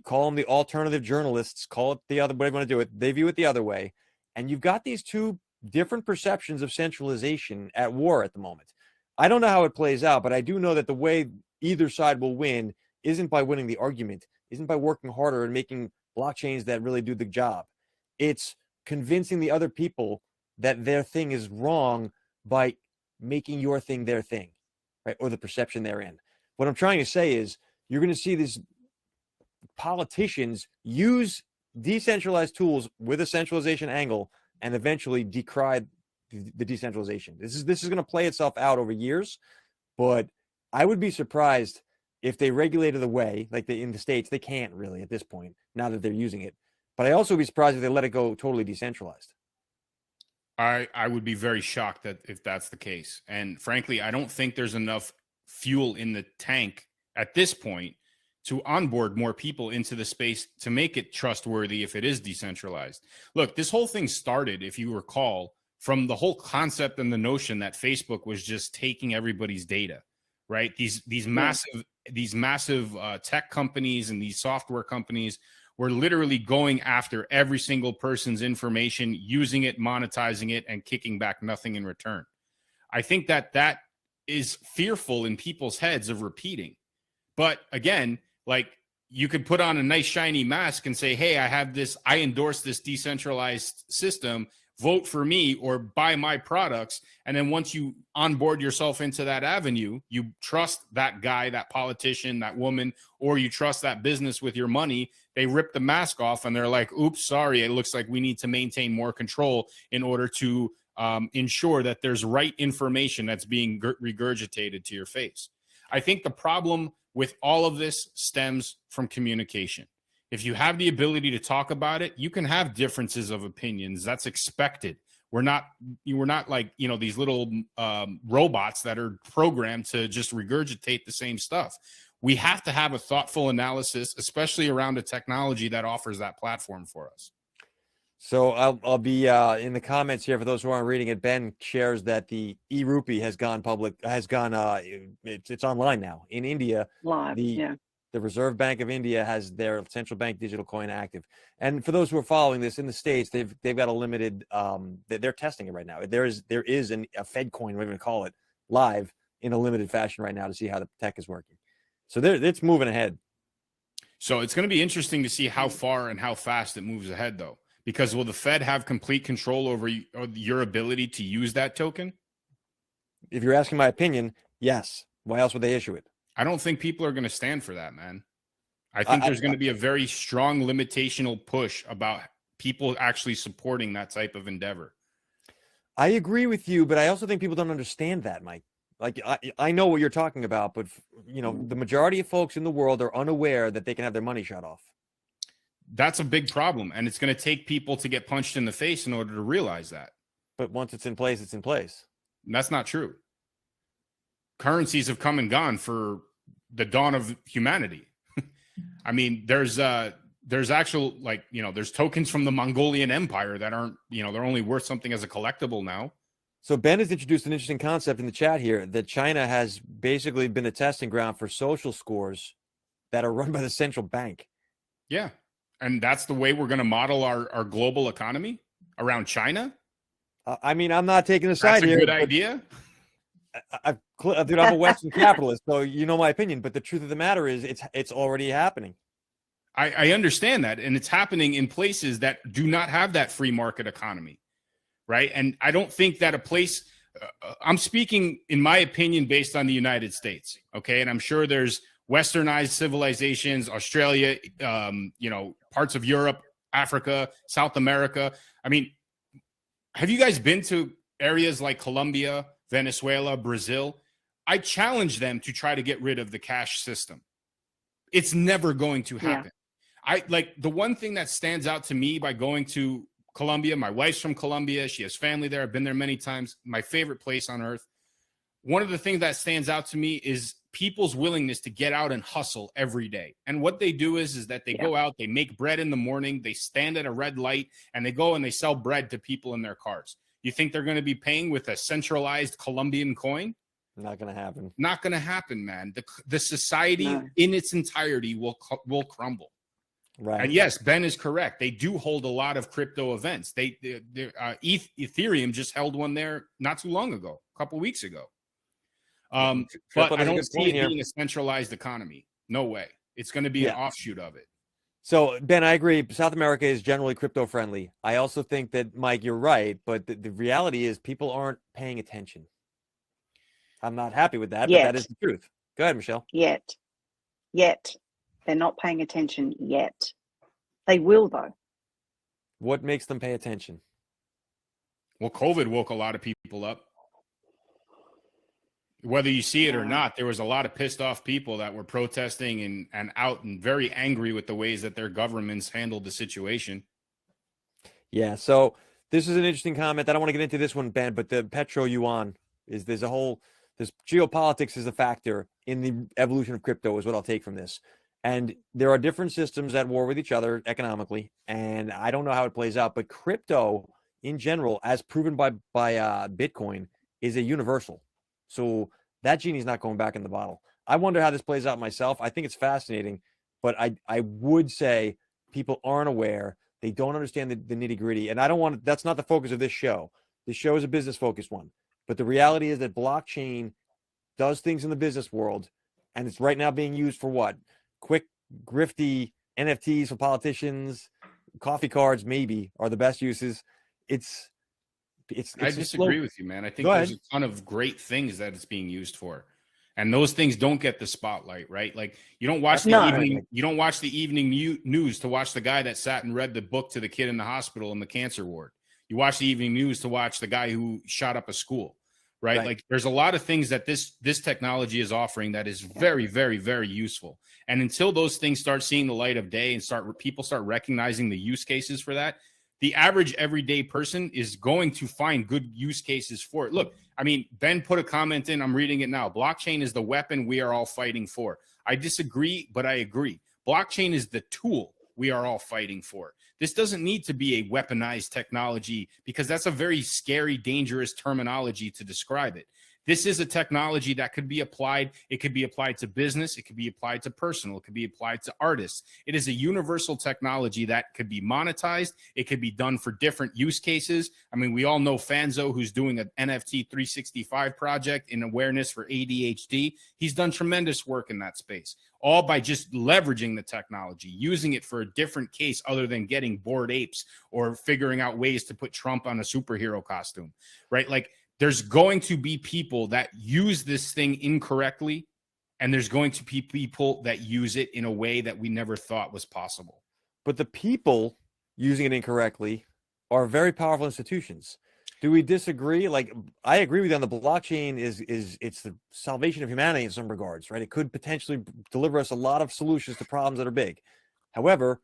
call them the alternative journalists, call it the other, whatever you want to do it, they view it the other way. And you've got these two different perceptions of centralization at war at the moment. I don't know how it plays out, but I do know that the way either side will win isn't by winning the argument, isn't by working harder and making blockchains that really do the job. It's convincing the other people that their thing is wrong by making your thing their thing, right? Or the perception they're in. What I'm trying to say is you're going to see these politicians use decentralized tools with a centralization angle and eventually decry the decentralization. This is going to play itself out over years, but I would be surprised if they regulated the way, like in the States. They can't really at this point, now that they're using it. But I also would be surprised if they let it go totally decentralized. I would be very shocked if that's the case. And frankly, I don't think there's enough fuel in the tank at this point to onboard more people into the space to make it trustworthy if it is decentralized. Look, this whole thing started, if you recall, from the whole concept and the notion that Facebook was just taking everybody's data. right? These massive tech companies and these software companies were literally going after every single person's information, using it, monetizing it, and kicking back nothing in return. I think that is fearful in people's heads of repeating. But again, like, you could put on a nice shiny mask and say, hey, I endorse this decentralized system, vote for me or buy my products. And then once you onboard yourself into that avenue, you trust that guy, that politician, that woman, or you trust that business with your money. They rip the mask off and they're like, oops, sorry, it looks like we need to maintain more control in order to ensure that there's right information that's being regurgitated to your face. I think the problem with all of this stems from communication. If you have the ability to talk about it, you can have differences of opinions. That's expected. We're not like, these little robots that are programmed to just regurgitate the same stuff. We have to have a thoughtful analysis, especially around a technology that offers that platform for us. So I'll be in the comments here for those who aren't reading it. Ben shares that the e-rupee has gone public, it's online now in India. Live, The Reserve Bank of India has their central bank digital coin active. And for those who are following this in the States, they've got a limited, they're testing it right now. There is a Fed coin, whatever you call it, live in a limited fashion right now to see how the tech is working. So it's moving ahead. So it's going to be interesting to see how far and how fast it moves ahead, though. Because will the Fed have complete control over your ability to use that token? If you're asking my opinion, yes. Why else would they issue it? I don't think people are going to stand for that, man. I think there's going to be a very strong limitational push about people actually supporting that type of endeavor. I agree with you, but I also think people don't understand that, Mike. Like, I know what you're talking about, but the majority of folks in the world are unaware that they can have their money shut off. That's a big problem, and it's going to take people to get punched in the face in order to realize that. But once it's in place, it's in place. And that's not true. Currencies have come and gone for the dawn of humanity. I mean, there's actual, there's tokens from the Mongolian Empire that aren't, they're only worth something as a collectible now. So Ben has introduced an interesting concept in the chat here that China has basically been a testing ground for social scores that are run by the central bank. Yeah. And that's the way we're going to model our global economy around China. I mean, I'm not taking a side here. That's a good idea. I'm a Western capitalist, so you know my opinion. But the truth of the matter is, it's already happening. I understand that, and it's happening in places that do not have that free market economy, right? And I don't think that a place. I'm speaking, in my opinion, based on the United States, okay? And I'm sure there's Westernized civilizations, Australia, parts of Europe, Africa, South America. I mean, have you guys been to areas like Colombia, Venezuela, Brazil? I challenge them to try to get rid of the cash system. It's never going to happen. Yeah. The one thing that stands out to me by going to Colombia, my wife's from Colombia. She has family there. I've been there many times. My favorite place on earth. One of the things that stands out to me is people's willingness to get out and hustle every day. And what they do is that they go out, they make bread in the morning, they stand at a red light, and they go and they sell bread to people in their cars. You think they're going to be paying with a centralized Colombian coin? Not going to happen. Not going to happen, man. The society in its entirety will crumble. Right. And yes, Ben is correct. They do hold a lot of crypto events. Ethereum just held one there not too long ago, a couple weeks ago. But I don't see it being a centralized economy. No way. It's going to be an offshoot of it. So, Ben, I agree. South America is generally crypto friendly. I also think that, Mike, you're right. But the reality is people aren't paying attention. I'm not happy with that, but that is the truth. Go ahead, Michelle. Yet. They're not paying attention yet. They will, though. What makes them pay attention? Well, COVID woke a lot of people up. Whether you see it or not, there was a lot of pissed off people that were protesting and out and very angry with the ways that their governments handled the situation. Yeah, so this is an interesting comment. I don't want to get into this one, Ben, but the petro yuan is this geopolitics is a factor in the evolution of crypto is what I'll take from this. And there are different systems at war with each other economically, and I don't know how it plays out, but crypto in general, as proven by Bitcoin, is a universal. So that genie's not going back in the bottle. I wonder how this plays out myself. I think it's fascinating, but I would say people aren't aware. They don't understand the nitty gritty. And I don't want to, that's not the focus of this show. This show is a business focused one. But the reality is that blockchain does things in the business world, and it's right now being used for what? Quick, grifty NFTs for politicians, coffee cards maybe are the best uses. I disagree with you, man. I think there's a ton of great things that it's being used for, and those things don't get the spotlight, right? Like you don't watch the evening news to watch the guy that sat and read the book to the kid in the hospital in the cancer ward. You watch the evening news to watch the guy who shot up a school, right? Like there's a lot of things that this technology is offering that is very, very, very useful. And until those things start seeing the light of day and people start recognizing the use cases for that, the average everyday person is going to find good use cases for it. Look, I mean, Ben put a comment in. I'm reading it now. Blockchain is the weapon we are all fighting for. I disagree, but I agree. Blockchain is the tool we are all fighting for. This doesn't need to be a weaponized technology because that's a very scary, dangerous terminology to describe it. This is a technology that could be applied. It could be applied to business. It could be applied to personal. It could be applied to artists. It is a universal technology that could be monetized. It could be done for different use cases. I mean, we all know Fanzo, who's doing an NFT 365 project in awareness for ADHD. He's done tremendous work in that space, all by just leveraging the technology, using it for a different case other than getting Bored Apes or figuring out ways to put Trump on a superhero costume, right? Like, there's going to be people that use this thing incorrectly, and there's going to be people that use it in a way that we never thought was possible. But the people using it incorrectly are very powerful institutions. Do we disagree? Like, I agree with you on the blockchain it's the salvation of humanity in some regards, right? It could potentially deliver us a lot of solutions to problems that are big. However,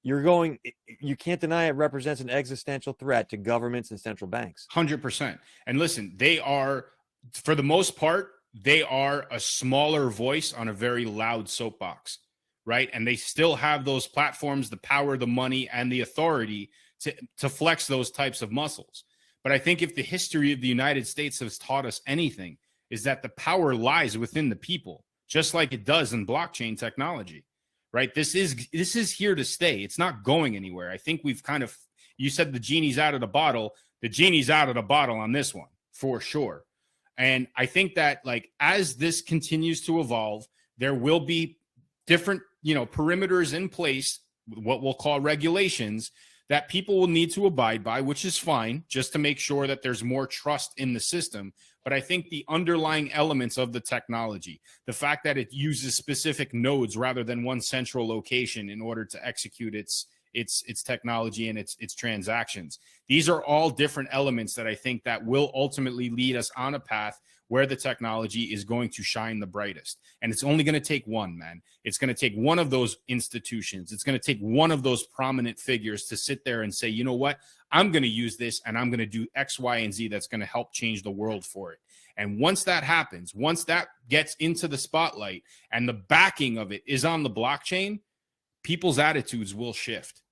you can't deny it represents an existential threat to governments and central banks. 100%. And listen, they are, for the most part, they are a smaller voice on a very loud soapbox, right? And they still have those platforms, the power, the money, and the authority to flex those types of muscles. But I think if the history of the United States has taught us anything, is that the power lies within the people, just like it does in blockchain technology. Right. This is here to stay. It's not going anywhere. I think we've you said the genie's out of the bottle. The genie's out of the bottle on this one for sure. And I think that, like, as this continues to evolve, there will be different, perimeters in place, what we'll call regulations, that people will need to abide by, which is fine, just to make sure that there's more trust in the system. But I think the underlying elements of the technology, the fact that it uses specific nodes rather than one central location in order to execute its technology and its transactions, these are all different elements that I think that will ultimately lead us on a path where the technology is going to shine the brightest. And it's only going to take one, man. It's going to take one of those institutions. It's going to take one of those prominent figures to sit there and say, you know what, I'm going to use this and I'm going to do X, Y, and Z that's going to help change the world for it. And once that happens, once that gets into the spotlight and the backing of it is on the blockchain, people's attitudes will shift.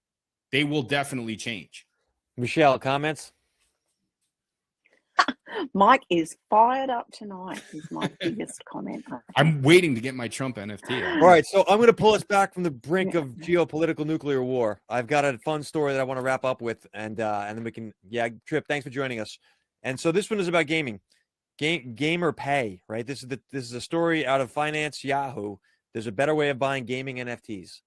They will definitely change. Michelle, comments? Mike is fired up tonight, is my biggest comment. I'm waiting to get my Trump NFT. All right, so I'm going to pull us back from the brink of geopolitical nuclear war. I've got a fun story that I want to wrap up with, and then we can, Trip, thanks for joining us. And so this one is about gaming. GamerPay, right? This is a story out of Finance Yahoo. There's a better way of buying gaming NFTs.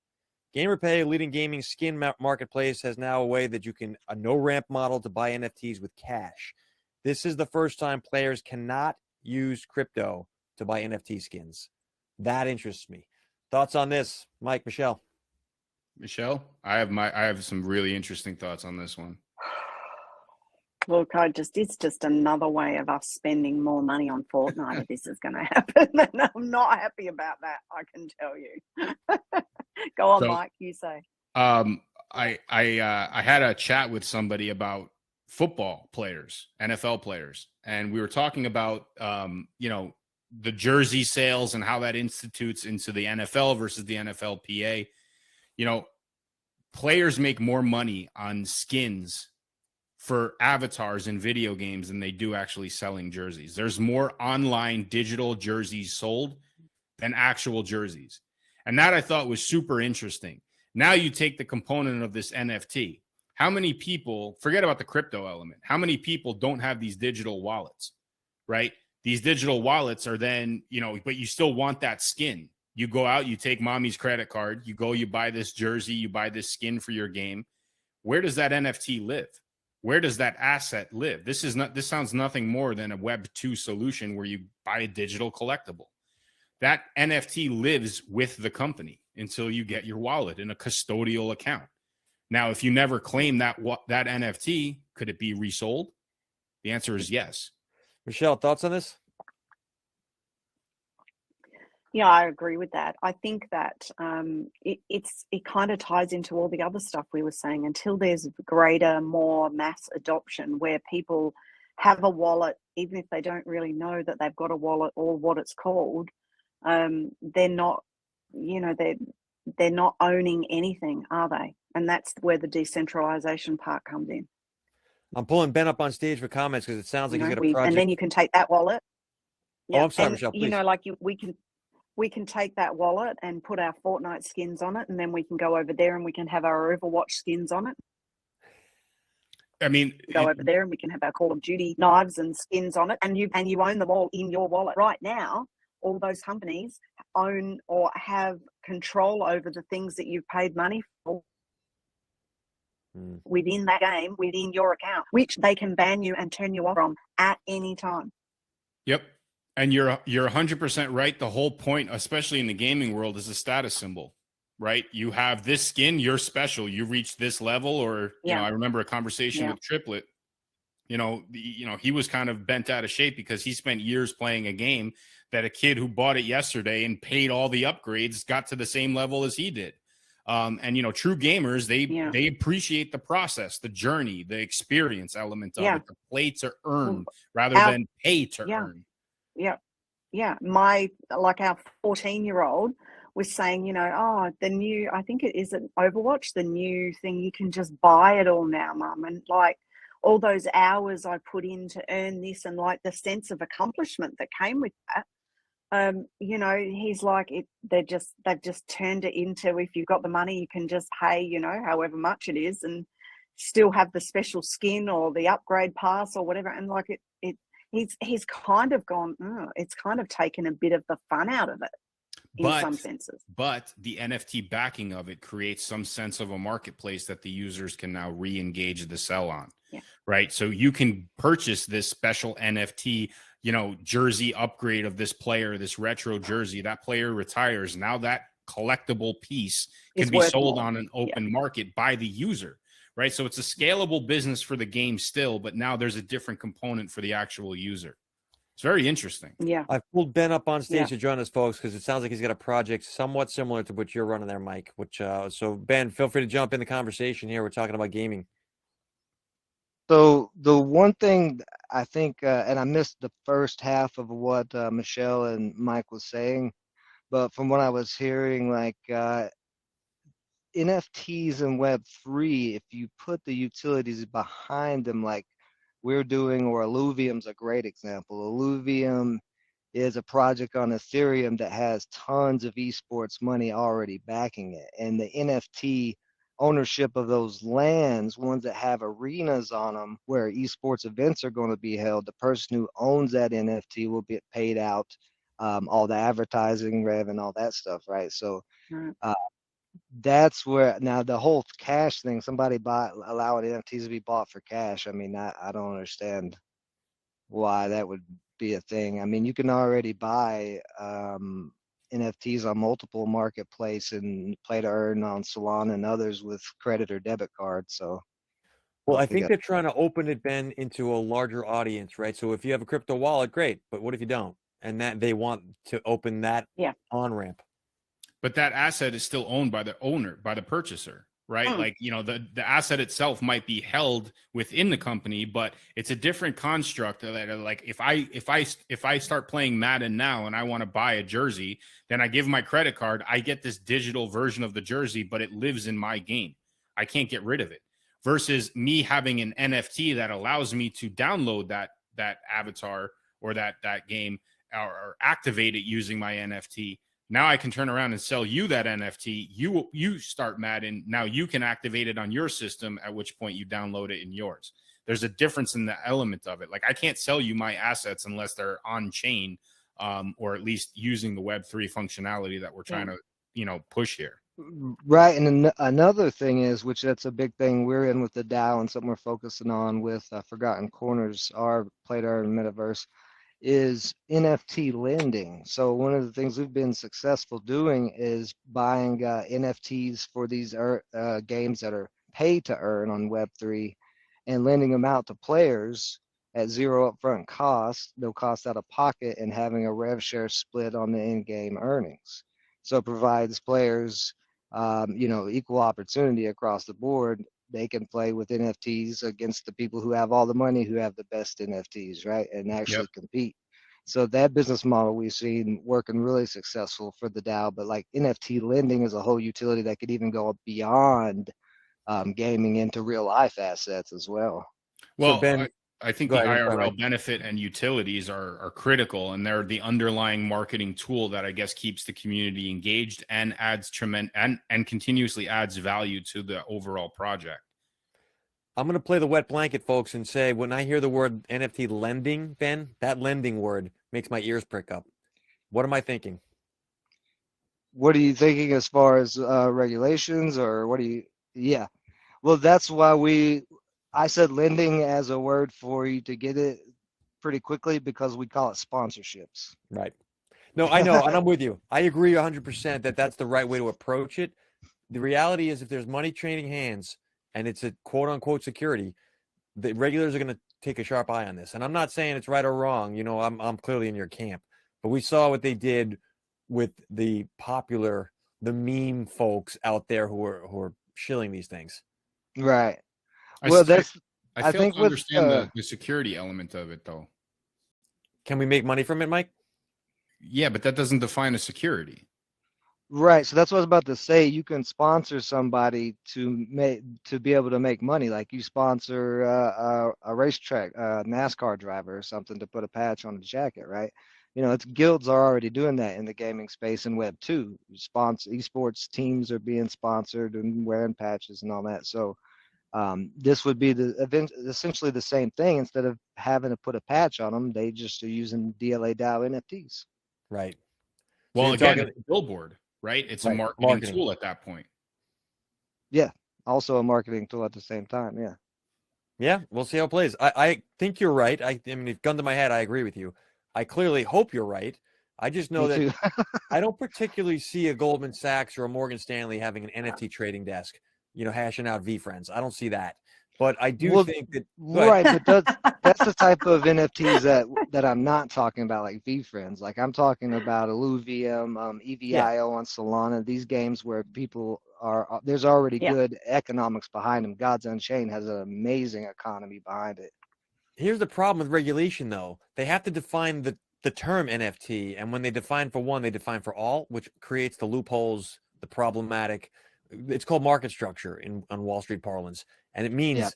GamerPay, a leading gaming skin marketplace, has now a way that you can, a no-ramp model to buy NFTs with cash. This is the first time players cannot use crypto to buy NFT skins. That interests me. Thoughts on this, Mike, Michelle? Michelle, I have some really interesting thoughts on this one. Look, it's just another way of us spending more money on Fortnite if this is going to happen. And I'm not happy about that, I can tell you. Go on, Mike, you say. I had a chat with somebody about football players, NFL players, and we were talking about the jersey sales and how that institutes into the NFL versus the NFLPA. Players make more money on skins for avatars in video games than they do actually selling jerseys. There's more online digital jerseys sold than actual jerseys. And that I thought was super interesting. Now you take the component of this NFT. How many people, forget about the crypto element, how many people don't have these digital wallets, right? These digital wallets are then, you know, but you still want that skin. You go out, you take mommy's credit card, you go, you buy this jersey, you buy this skin for your game. Where does that NFT live? Where does that asset live? This sounds nothing more than a Web2 solution where you buy a digital collectible. That NFT lives with the company until you get your wallet in a custodial account. Now, if you never claim that NFT, could it be resold? The answer is yes. Michelle, thoughts on this? Yeah, I agree with that. I think that it kind of ties into all the other stuff we were saying. Until there's greater, more mass adoption where people have a wallet, even if they don't really know that they've got a wallet or what it's called, they're not, you know, they're not owning anything, are they? And that's where the decentralization part comes in. I'm pulling Ben up on stage for comments because it sounds like he's got a project. And then you can take that wallet. Yeah. Oh, I'm sorry, Michelle, please. You know, like we can take that wallet and put our Fortnite skins on it, and then we can go over there and we can have our Overwatch skins on it. I mean, go over there and we can have our Call of Duty knives and skins on it, and you own them all in your wallet. Right now, all those companies own or have control over the things that you've paid money for within that game, within your account, which they can ban you and turn you off from at any time. Yep. And you're 100% right. The whole point, especially in the gaming world, is a status symbol, right? You have this skin, you're special. You reach this level, or you know, I remember a conversation with Triplet. You know, he was kind of bent out of shape because he spent years playing a game that a kid who bought it yesterday and paid all the upgrades got to the same level as he did. And you know, true gamers, they appreciate the process, the journey, the experience element of it, the play to earn rather than pay to earn. Yeah. Our 14-year-old was saying, you know, the new, I think it is an Overwatch, the new thing, you can just buy it all now, Mum. And like all those hours I put in to earn this, and like the sense of accomplishment that came with that. You know, he's like, they've just turned it into, if you've got the money, you can just pay, you know, however much it is, and still have the special skin or the upgrade pass or whatever. And like he's kind of gone, it's kind of taken a bit of the fun out of it in some senses. But the NFT backing of it creates some sense of a marketplace that the users can now re-engage the sell on, right? So you can purchase this special NFT, you know, jersey upgrade of this player, this retro jersey. That player retires. Now that collectible piece can be sold on an open market by the user, right? So it's a scalable business for the game still, but now there's a different component for the actual user. It's very interesting. Yeah. I've pulled Ben up on stage to join us, folks, because it sounds like he's got a project somewhat similar to what you're running there, Mike. So Ben, feel free to jump in the conversation here. We're talking about gaming. So the one thing I think, and I missed the first half of what Michelle and Mike was saying, but from what I was hearing, like NFTs and Web3, if you put the utilities behind them, like we're doing, or Illuvium's a great example. Illuvium is a project on Ethereum that has tons of esports money already backing it, and the NFT ownership of those lands, ones that have arenas on them where esports events are going to be held, the person who owns that NFT will get paid out all the advertising rev and all that stuff, right? So that's where, now the whole cash thing, somebody allowing NFTs to be bought for cash, I mean, I don't understand why that would be a thing. I mean, you can already buy NFTs on multiple marketplace and play to earn on Solana and others with credit or debit cards. So, well, I think they're trying to open it, Ben, into a larger audience, right? So if you have a crypto wallet, great. But what if you don't? And that they want to open that on ramp. But that asset is still owned by the owner, by the purchaser, right? Like, you know, the asset itself might be held within the company, but it's a different construct. That, like, if I start playing Madden now and I want to buy a jersey, then I give my credit card, I get this digital version of the jersey, but it lives in my game. I can't get rid of it. versus me having an NFT that allows me to download that avatar or that game or activate it using my NFT. Now I can turn around and sell you that NFT. You start Madden. Now you can activate it on your system, at which point you download it in yours. There's a difference in the element of it. Like, I can't sell you my assets unless they're on chain, or at least using the Web3 functionality that we're trying to, push here. Right, and another thing is, which that's a big thing we're in with the DAO and something we're focusing on with Forgotten Corners, our Play-to-Earn metaverse, is NFT lending. So one of the things we've been successful doing is buying NFTs for these games that are pay to earn on Web3 and lending them out to players at zero upfront cost, no cost out of pocket, and having a rev share split on the in-game earnings. So it provides players equal opportunity across the board. They can play with NFTs against the people who have all the money, who have the best NFTs, right? And actually compete. So that business model we've seen working really successful for the DAO, but like NFT lending is a whole utility that could even go beyond gaming into real life assets as well. Well, So Ben, I think go the ahead, IRL benefit and utilities are critical, and they're the underlying marketing tool that I guess keeps the community engaged and adds and continuously adds value to the overall project. I'm going to play the wet blanket, folks, and say when I hear the word NFT lending, Ben, that lending word makes my ears prick up. What am I thinking? What are you thinking as far as regulations, or what do you? Yeah, well, that's why I said lending as a word for you to get it pretty quickly, because we call it sponsorships. Right. No, I know, and I'm with you. I agree 100% that that's the right way to approach it. The reality is, if there's money changing hands and it's a quote unquote security, the regulators are going to take a sharp eye on this. And I'm not saying it's right or wrong. I'm clearly in your camp, but we saw what they did with the meme folks out there who are shilling these things. Right. I fail think to understand the security element of it, though. Can we make money from it, Mike? Yeah, but that doesn't define a security. Right. So that's what I was about to say. You can sponsor somebody to be able to make money. Like you sponsor a racetrack, NASCAR driver or something, to put a patch on the jacket, right? Guilds are already doing that in the gaming space in Web2. Esports teams are being sponsored and wearing patches and all that. So this would be essentially the same thing. Instead of having to put a patch on them, they just are using DLA DAO NFTs. Right. Well, again, it's a billboard, right? It's a marketing tool at that point. Yeah. Also a marketing tool at the same time. Yeah. Yeah. We'll see how it plays. I think you're right. I mean, gun to my head, I agree with you. I clearly hope you're right. I just know that I don't particularly see a Goldman Sachs or a Morgan Stanley having an NFT trading desk, hashing out VFriends. I don't see that. But I do think that right, but that's the type of NFTs that I'm not talking about, like VFriends. Like I'm talking about Illuvium, EVIO on Solana. These games where people there's already good economics behind them. Gods Unchained has an amazing economy behind it. Here's the problem with regulation, though. They have to define the term NFT, and when they define for one, they define for all, which creates the loopholes, the problematic. It's called market structure on Wall Street parlance, and it means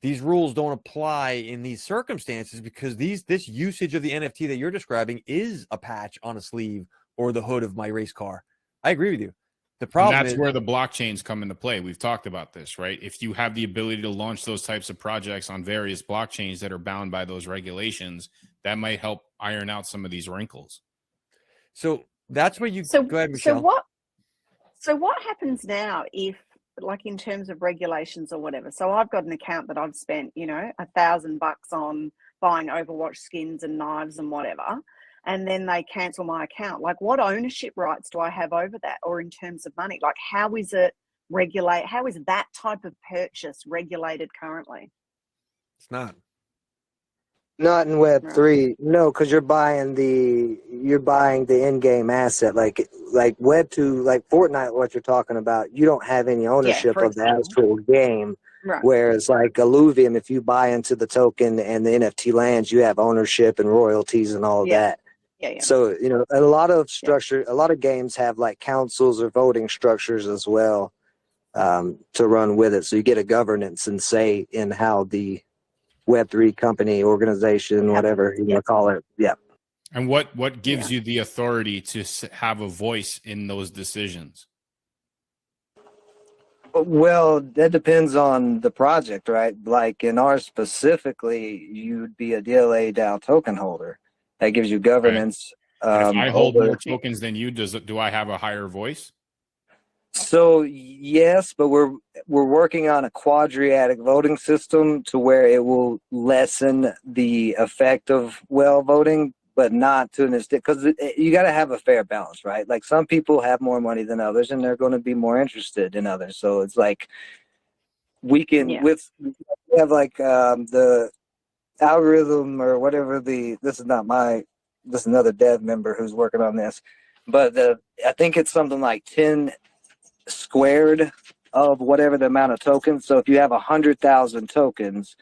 these rules don't apply in these circumstances because this usage of the NFT that you're describing is a patch on a sleeve or the hood of my race car. I agree with you. The problem is where the blockchains come into play. We've talked about this, right? If you have the ability to launch those types of projects on various blockchains that are bound by those regulations, that might help iron out some of these wrinkles. So that's where go ahead, Michelle. So what happens now if, like, in terms of regulations or whatever? So I've got an account that I've spent, $1,000 on buying Overwatch skins and knives and whatever, and then they cancel my account. Like, what ownership rights do I have over that? Or in terms of money, like, how is it regulate? How is that type of purchase regulated currently? It's not. Not in Web3, no, because you're buying the in-game asset, like Web2, like Fortnite. What you're talking about, you don't have any ownership of the actual game. Right. Whereas like Illuvium, if you buy into the token and the NFT lands, you have ownership and royalties and all of that. Yeah. So a lot of games have like councils or voting structures as well. to run with it. So you get a governance and say in how the Web3 company, organization, whatever you want to call it. Yeah. And what gives you the authority to have a voice in those decisions? Well, that depends on the project, right? Like in ours specifically, you'd be a DLA DAO token holder. That gives you governance. And if I hold over. more tokens than you, do I have a higher voice? So yes, but we're working on a quadriadic voting system to where it will lessen the effect of well voting, but not to an extent, because you got to have a fair balance, right? Like some people have more money than others, and they're going to be more interested in others. So it's like we can we have like the algorithm or whatever this is another dev member who's working on this, but I think it's something like 10 squared of whatever the amount of tokens. So if you have 100,000 tokens,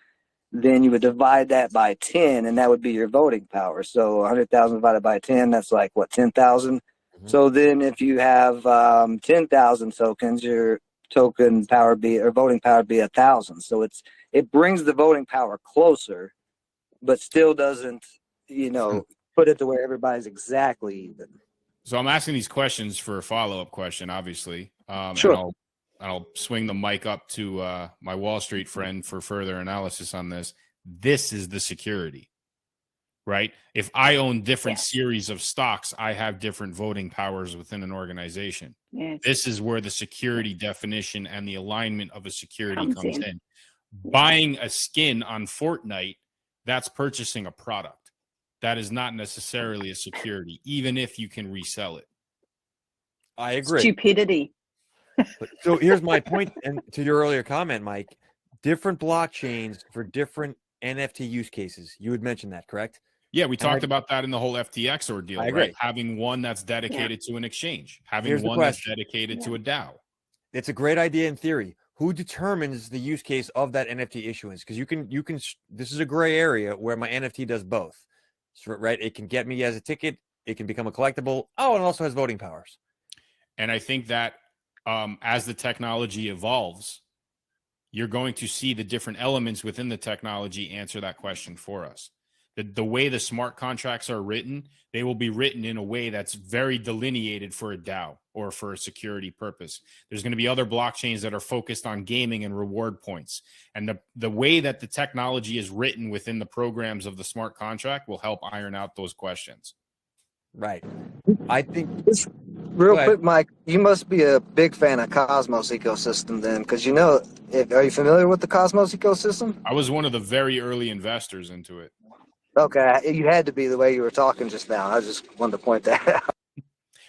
then you would divide that by 10, and that would be your voting power. So 100,000 divided by 10, that's like what, 10,000. So then if you have 10,000 tokens, your token power voting power would be 1,000. So it brings the voting power closer, but still doesn't put it to where everybody's exactly even. So I'm asking these questions for a follow-up question, obviously. Sure. And I'll swing the mic up to my Wall Street friend for further analysis on this. This is the security, right? If I own different series of stocks, I have different voting powers within an organization. Yes. This is where the security definition and the alignment of a security comes in. Buying a skin on Fortnite, that's purchasing a product. That is not necessarily a security, even if you can resell it. I agree. Stupidity. So here's my point, and to your earlier comment, Mike, different blockchains for different NFT use cases. You had mentioned that, correct? Yeah, we talked about that in the whole FTX ordeal, I agree. right? Having one that's dedicated to an exchange, having one that's dedicated to a DAO. It's a great idea in theory. Who determines the use case of that NFT issuance? Because you can. This is a gray area where my NFT does both. So, right, it can get me as a ticket. It can become a collectible. Oh, and it also has voting powers. And I think that as the technology evolves, you're going to see the different elements within the technology answer that question for us. The way the smart contracts are written, they will be written in a way that's very delineated for a DAO or for a security purpose. There's going to be other blockchains that are focused on gaming and reward points. And the way that the technology is written within the programs of the smart contract will help iron out those questions. Right. I think... Real quick, Mike, you must be a big fan of Cosmos ecosystem then, because are you familiar with the Cosmos ecosystem? I was one of the very early investors into it. Okay, you had to be the way you were talking just now. I just wanted to point that out.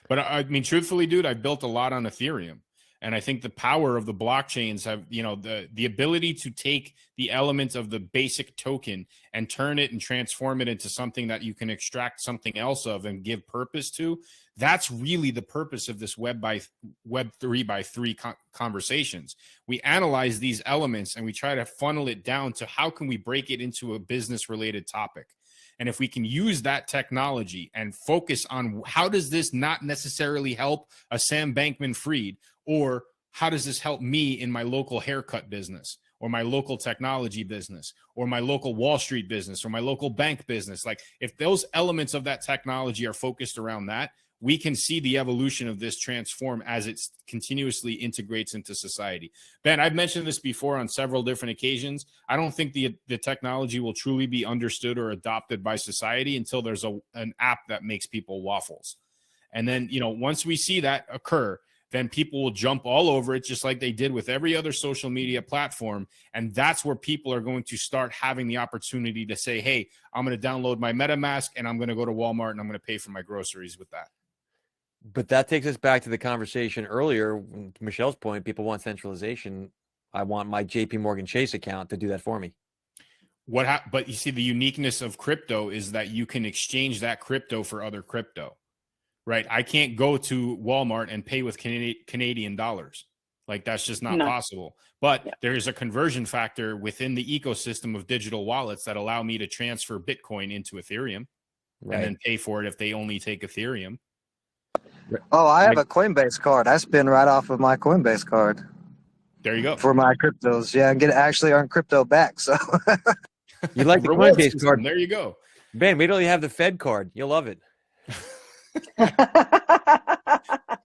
But I mean, truthfully, dude, I built a lot on Ethereum. And I think the power of the blockchains have, the ability to take the elements of the basic token and turn it and transform it into something that you can extract something else of and give purpose to. That's really the purpose of this Web3x3 conversations. We analyze these elements and we try to funnel it down to how can we break it into a business related topic. And if we can use that technology and focus on how does this not necessarily help a Sam Bankman-Fried, or how does this help me in my local haircut business or my local technology business or my local Wall Street business or my local bank business? Like if those elements of that technology are focused around that, we can see the evolution of this transform as it continuously integrates into society. Ben, I've mentioned this before on several different occasions. I don't think the technology will truly be understood or adopted by society until there's an app that makes people waffles. And then, once we see that occur, then people will jump all over it just like they did with every other social media platform. And that's where people are going to start having the opportunity to say, hey, I'm going to download my MetaMask and I'm going to go to Walmart and I'm going to pay for my groceries with that. But that takes us back to the conversation earlier. To Michelle's point, people want centralization. I want my JP Morgan Chase account to do that for me. But you see, the uniqueness of crypto is that you can exchange that crypto for other crypto, right? I can't go to Walmart and pay with Canadian dollars. Like that's just not possible. But there is a conversion factor within the ecosystem of digital wallets that allow me to transfer Bitcoin into Ethereum and then pay for it if they only take Ethereum. Oh, I have a Coinbase card. I spin right off of my Coinbase card. There you go. for my cryptos. Yeah, and get actually earn crypto back. So You like the Reward Coinbase system. card? There you go. Ben, wait till you have the Fed card. You'll love it.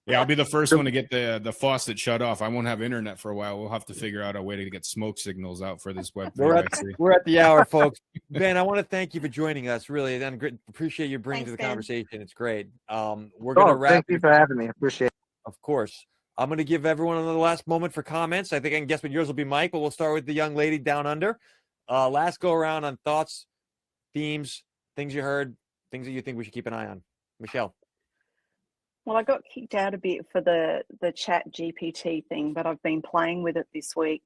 Yeah, I'll be the first one to get the faucet shut off. I won't have internet for a while. We'll have to figure out a way to get smoke signals out for this Web3x3. We're at the hour, folks. Ben, I want to thank you for joining us. Really, and appreciate you bringing to the Thanks, Ben. conversation. It's great. We're gonna wrap. Thank you for having me. Appreciate it. Of course. I'm going to give everyone another last moment for comments. I think I can guess what yours will be, Mike, but we'll start with the young lady down under. Last go around on thoughts, themes, things you heard, things that you think we should keep an eye on. Michelle. Well, I got kicked out a bit for the ChatGPT thing, but I've been playing with it this week,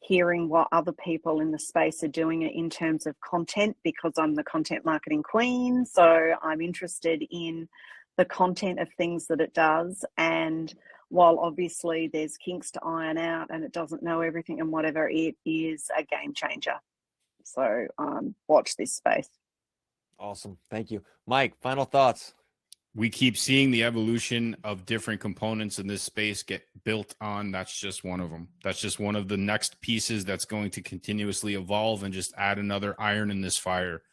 hearing what other people in the space are doing it in terms of content, because I'm the content marketing queen. So I'm interested in the content of things that it does. And while obviously there's kinks to iron out and it doesn't know everything and whatever, it is a game changer. So watch this space. Awesome. Thank you. Mike, final thoughts. We keep seeing the evolution of different components in this space get built on. That's just one of them. That's just one of the next pieces that's going to continuously evolve and just add another iron in this fire.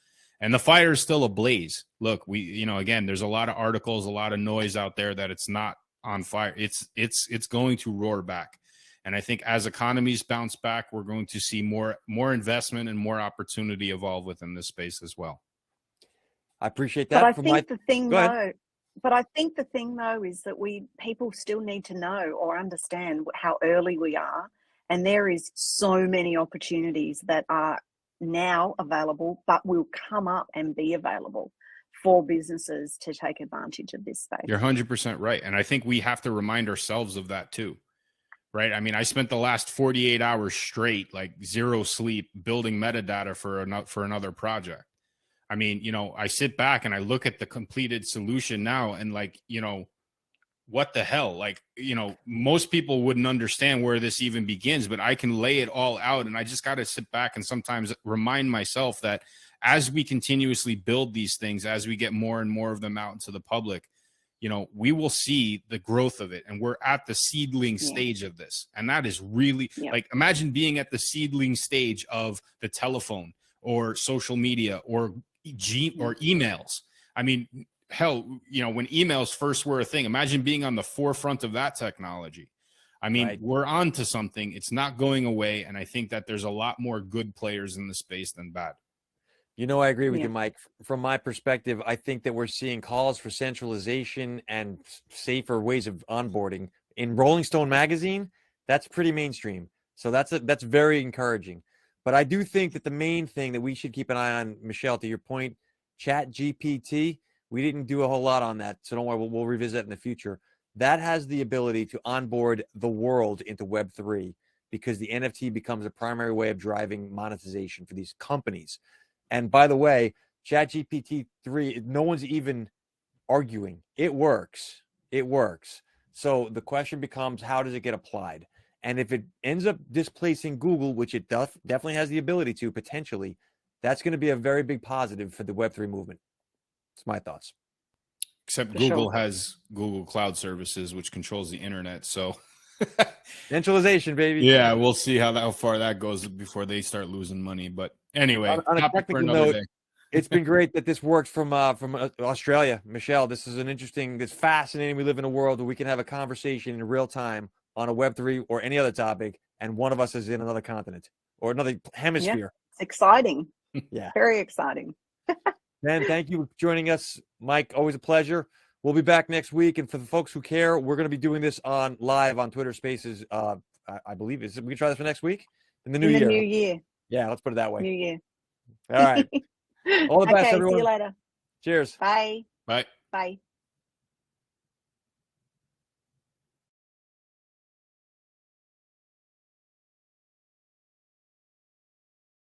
And the fire is still ablaze. Look, again, there's a lot of articles, a lot of noise out there that it's not on fire. It's going to roar back. And I think as economies bounce back, we're going to see more investment and more opportunity evolve within this space as well. I appreciate that. But I think the thing though is that people still need to know or understand how early we are, and there is so many opportunities that are now available but will come up and be available for businesses to take advantage of this space. You're 100% right, and I think we have to remind ourselves of that too, right? I mean, I spent the last 48 hours straight, like zero sleep, building metadata for another project. I mean, I sit back and I look at the completed solution now and what the hell? Most people wouldn't understand where this even begins, but I can lay it all out. And I just got to sit back and sometimes remind myself that as we continuously build these things, as we get more and more of them out into the public, we will see the growth of it. And we're at the seedling stage of this. And that is really imagine being at the seedling stage of the telephone or social media or emails. I mean, hell, when emails first were a thing, imagine being on the forefront of that technology. I mean, We're on to something. It's not going away. And I think that there's a lot more good players in the space than bad. I agree with you, Mike. From my perspective, I think that we're seeing calls for centralization and safer ways of onboarding. In Rolling Stone magazine, that's pretty mainstream. So that's very encouraging. But I do think that the main thing that we should keep an eye on, Michelle, to your point, ChatGPT, we didn't do a whole lot on that. So don't worry, we'll revisit that in the future. That has the ability to onboard the world into Web3 because the NFT becomes a primary way of driving monetization for these companies. And by the way, ChatGPT 3, no one's even arguing. It works. It works. So the question becomes, how does it get applied? And if it ends up displacing Google, which it definitely has the ability to potentially, that's going to be a very big positive for the Web3 movement. It's my thoughts. Except Google has Google Cloud Services, which controls the internet. So centralization, baby. Yeah, we'll see how far that goes before they start losing money. But anyway, on a technical note, it's been great that this works from Australia. Michelle, this is it's fascinating. We live in a world where we can have a conversation in real time on a Web3 or any other topic, and one of us is in another continent or another hemisphere. Yeah, it's exciting. Yeah. Very exciting. Ben, thank you for joining us. Mike, always a pleasure. We'll be back next week. And for the folks who care, we're going to be doing this live on Twitter Spaces. I believe we can try this for next week in the new year. New year. Yeah, let's put it that way. New year. All right. All the best, everyone. See you later. Cheers. Bye. Bye. Bye.